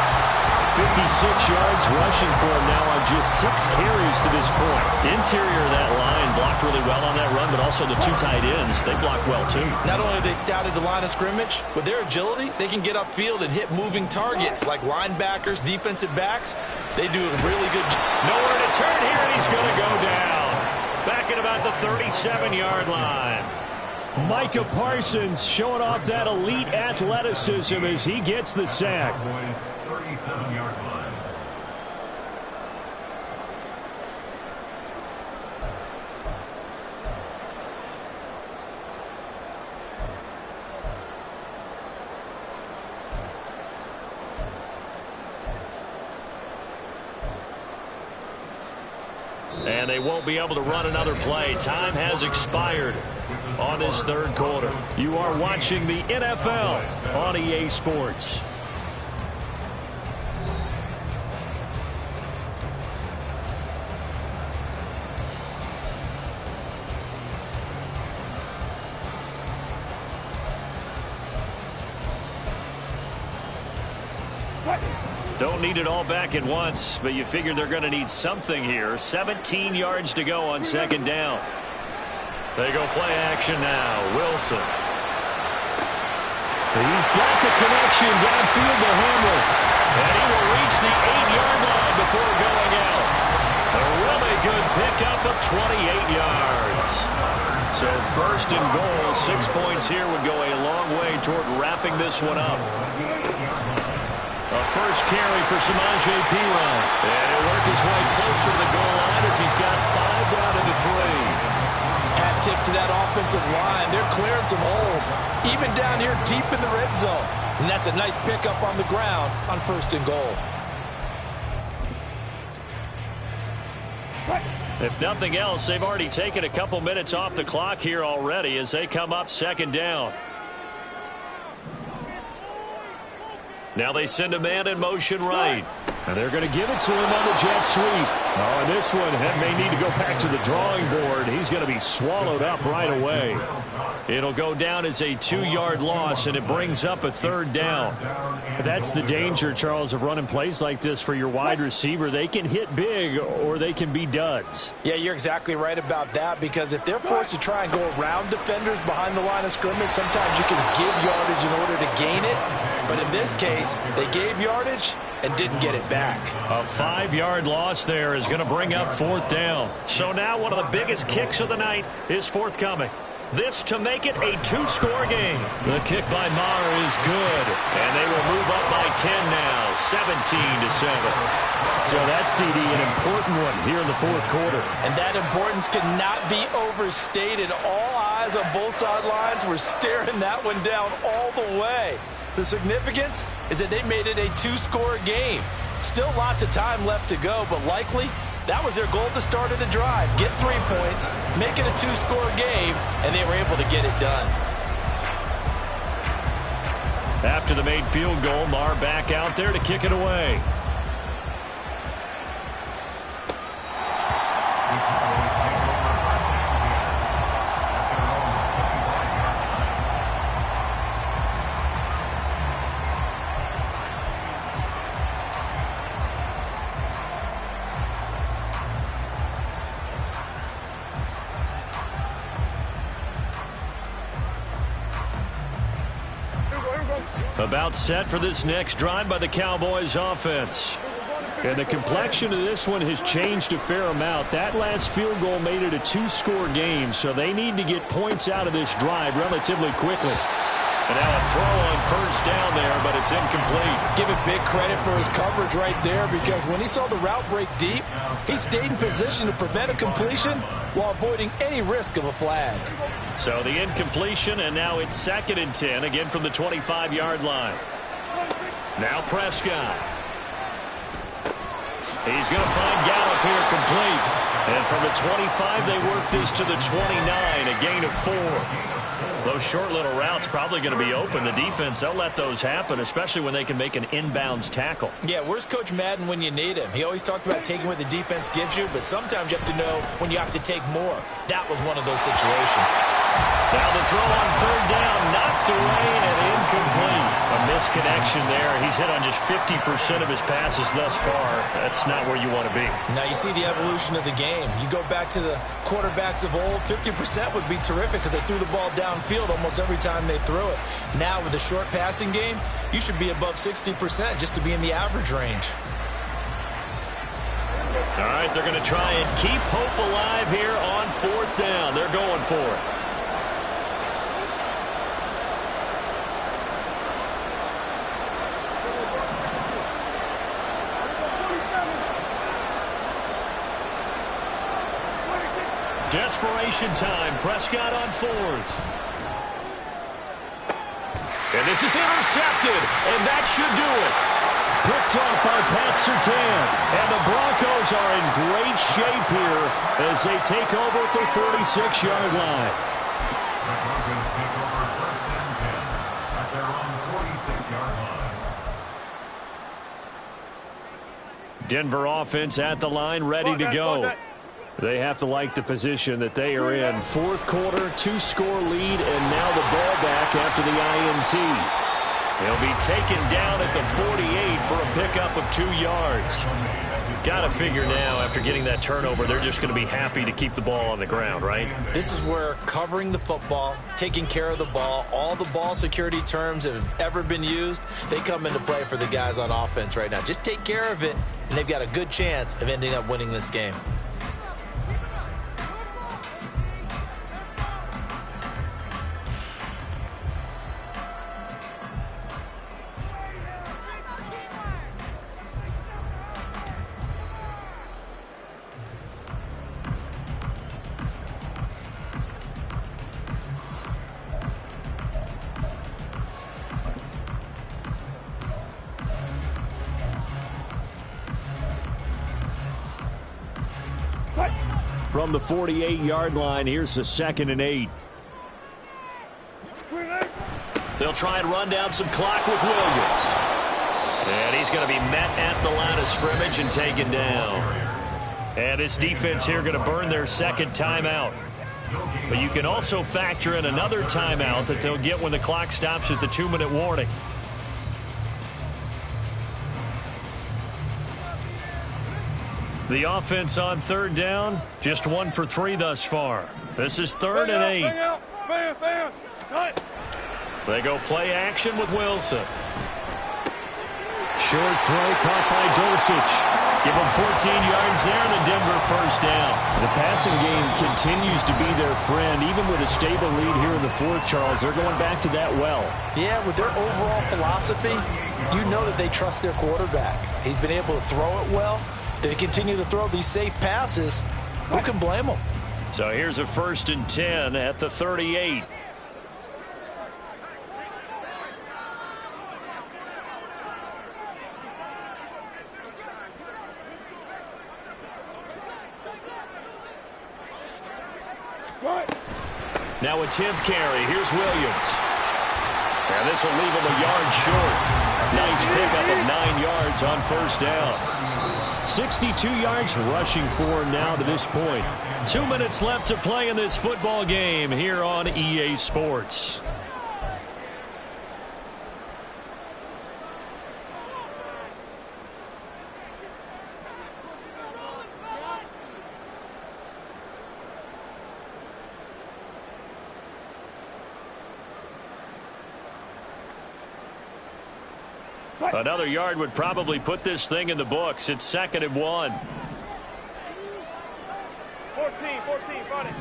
B: 56 yards rushing for him now on just 6 carries to this point.
A: Interior of that line blocked really well on that run, but also the 2 tight ends, they blocked well too.
D: Not only have they scouted the line of scrimmage, with their agility, they can get upfield and hit moving targets like linebackers, defensive backs. They do a really good job.
A: Nowhere to turn here, and he's going to go down. Back at about the 37-yard line.
B: Micah Parsons showing off that elite athleticism as he gets the sack.
F: 37-yard line.
A: And they won't be able to run another play. Time has expired on this 3rd quarter.
B: You are watching the NFL on EA Sports.
A: Don't need it all back at once, but you figure they're going to need something here. 17 yards to go on 2nd down. They go play action now. Wilson.
B: He's got the connection downfield to Hamler.
A: And he will reach the 8-yard line before going out. A really good pickup of 28 yards. So 1st and goal, 6 points here would go a long way toward wrapping this one up. A first carry for Samaje Perine. And he'll work his way closer to the goal line as he's got 5 down to the 3.
E: Hat tip to that offensive line. They're clearing some holes, even down here deep in the red zone. And that's a nice pickup on the ground on 1st and goal.
A: If nothing else, they've already taken a couple minutes off the clock here already as they come up 2nd down. Now they send a man in motion right.
B: And they're going to give it to him on the jet sweep. Oh, and this one may need to go back to the drawing board. He's going to be swallowed up right away.
A: It'll go down as a 2-yard loss, and it brings up a 3rd down.
B: That's the danger, Charles, of running plays like this for your wide receiver. They can hit big or they can be duds.
E: Yeah, you're exactly right about that, because if they're forced to try and go around defenders behind the line of scrimmage, sometimes you can give yardage in order to gain it. But in this case, they gave yardage and didn't get it back.
A: A 5-yard loss there is going to bring up 4th down. So now one of the biggest kicks of the night is forthcoming. This to make it a 2-score game. The kick by Maher is good. And they will move up by 10 now, 17-7.
B: So that's, CD, an important one here in the 4th quarter.
E: And that importance cannot be overstated. All eyes on both sidelines were staring that one down all the way. The significance is that they made it a 2-score game. Still lots of time left to go, but likely that was their goal at the start of the drive. Get 3 points, make it a 2-score game, and they were able to get it done.
A: After the made field goal, Maher back out there to kick it away. About set for this next drive by the Cowboys offense.
B: And the complexion of this one has changed a fair amount. That last field goal made it a two-score game, so they need to get points out of this drive relatively quickly.
A: And now a throw on first down there, but it's incomplete.
E: Give it big credit for his coverage right there, because when he saw the route break deep, he stayed in position to prevent a completion while avoiding any risk of a flag.
A: So the incompletion, and now it's 2nd and 10, again from the 25-yard line. Now Prescott. He's going to find Gallup here complete. And from the 25, they work this to the 29, a gain of 4. Those short little routes probably going to be open. The defense, they'll let those happen, especially when they can make an inbounds tackle.
D: Yeah, where's Coach Madden when you need him? He always talked about taking what the defense gives you, but sometimes you have to know when you have to take more. That was one of those situations.
A: Now the throw on 3rd down, knocked away and incomplete. A misconnection there. He's hit on just 50% of his passes thus far. That's not where you want to be.
D: Now you see the evolution of the game. You go back to the quarterbacks of old, 50% would be terrific because they threw the ball downfield almost every time they threw it. Now with the short passing game, you should be above 60% just to be in the average range.
A: All right, they're going to try and keep hope alive here on 4th down. They're going for it. Desperation time. Prescott on 4th. And this is intercepted, and that should do it. Picked off by Pat Surtain. And the Broncos are in great shape here as they take over at the 46-yard line.
F: The Broncos take over 1st and 10 at their own 46-yard line.
B: Denver offense at the line, ready to go. They have to like the position that they are in. 4th quarter, 2-score lead, and now the ball back after the INT.
A: He'll be taken down at the 48 for a pickup of 2 yards. Got to figure now, after getting that turnover, they're just going to be happy to keep the ball on the ground, right?
D: This is where covering the football, taking care of the ball, all the ball security terms that have ever been used, they come into play for the guys on offense right now. Just take care of it, and they've got a good chance of ending up winning this game.
B: From the 48-yard line, here's the 2nd and 8.
A: They'll try and run down some clock with Williams. And he's going to be met at the line of scrimmage and taken down. And this defense here going to burn their 2nd timeout. But you can also factor in another timeout that they'll get when the clock stops at the 2-minute warning. The offense on 3rd down, just 1 for 3 thus far. This is 3rd and 8. They go play action with Wilson.
B: Short throw caught by Dulcich.
A: Give them 14 yards there and a Denver 1st down.
B: The passing game continues to be their friend. Even with a stable lead here in the 4th, Charles, they're going back to that well.
E: Yeah, with their overall philosophy, you know that they trust their quarterback. He's been able to throw it well. They continue to throw these safe passes. Who can blame them?
A: So here's a 1st and 10 at the 38. Now a 10th carry. Here's Williams. And this will leave him a yard short. Nice pickup of 9 yards on 1st down.
B: 62 yards rushing for him now to this point.
A: 2 minutes left to play in this football game here on EA Sports. Another yard would probably put this thing in the books. It's 2nd and 1.
C: 14, got it.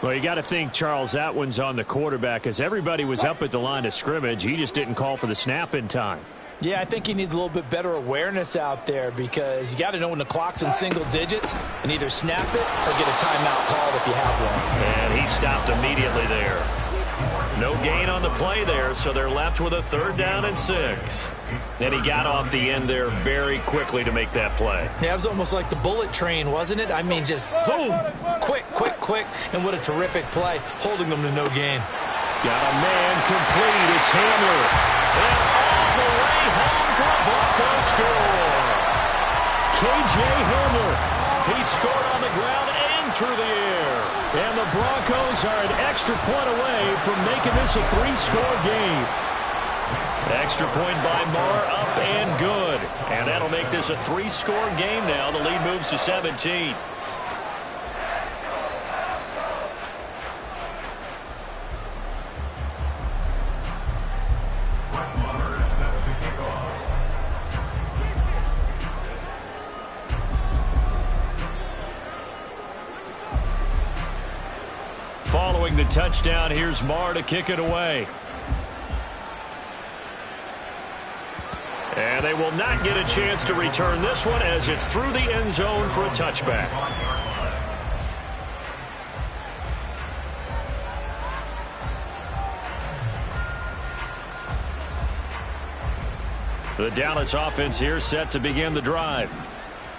B: Well, you got to think, Charles, that one's on the quarterback, as everybody was up at the line of scrimmage. He just didn't call for the snap in time.
E: Yeah, I think he needs a little bit better awareness out there, because you got to know when the clock's in single digits and either snap it or get a timeout called if you have one.
A: And he stopped immediately there. No gain on the play there, so they're left with a 3rd down and 6. And he got off the end there very quickly to make that play.
E: Yeah, it was almost like the bullet train, wasn't it? I mean, just zoom, quick, and what a terrific play, holding them to no gain.
B: Got a man complete. It's Hamler.
A: And all the way home for a Broncos score.
B: K.J. Hamler.
A: He scored on the ground and through the air.
B: And the Broncos are an extra point away from making this a 3-score game.
A: Extra point by Marr, up and good. And that'll make this a 3-score game now. The lead moves to 17. Following the touchdown, here's Marr to kick it away. And they will not get a chance to return this one, as it's through the end zone for a touchback. The Dallas offense here set to begin the drive.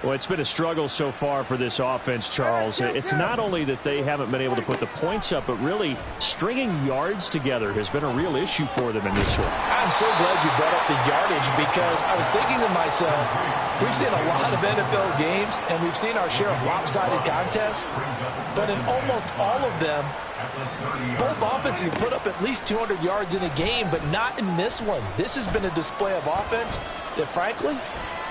B: Well, it's been a struggle so far for this offense, Charles. It's not only that they haven't been able to put the points up, but really stringing yards together has been a real issue for them in this one.
E: I'm so glad you brought up the yardage, because I was thinking to myself, we've seen a lot of NFL games, and we've seen our share of lopsided contests, but in almost all of them, both offenses put up at least 200 yards in a game, but not in this one. This has been a display of offense that, frankly,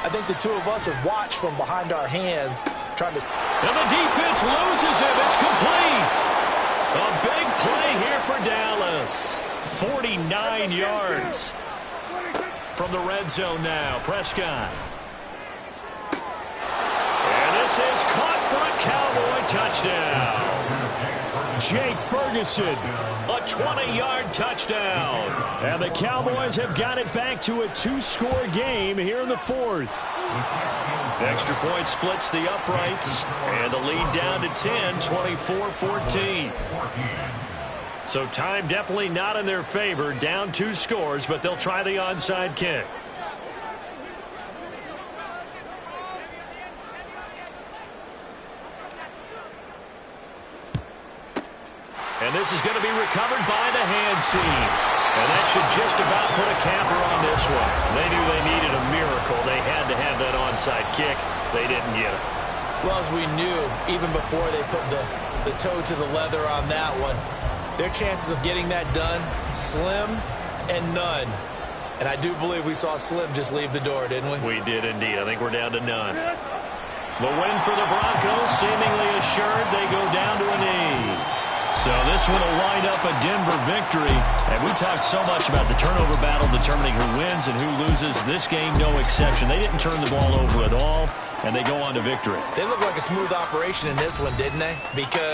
E: I think the two of us have watched from behind our hands, trying to...
A: And the defense loses him. It's complete. A big play here for Dallas. 49 yards from the red zone now. Prescott. And this is caught for a Cowboy touchdown.
B: Jake Ferguson.
A: A 20-yard touchdown.
B: And the Cowboys have got it back to a 2-score game here in the 4th.
A: Extra point splits the uprights. And the lead down to 10, 24-14. So time definitely not in their favor. Down 2 scores, but they'll try the onside kick. And this is going to be recovered by the hands team. And that should just about put a capper on this one. They knew they needed a miracle. They had to have that onside kick. They didn't get it.
E: Well, as we knew, even before they put the toe to the leather on that one, their chances of getting that done, slim and none. And I do believe we saw Slim just leave the door, didn't we?
A: We did indeed. I think we're down to none. The win for the Broncos, seemingly assured. They go down to a knee. So this one will wind up a Denver victory. And we talked so much about the turnover battle determining who wins and who loses. This game, no exception. They didn't turn the ball over at all, and they go on to victory.
E: They look like a smooth operation in this one, didn't they? Because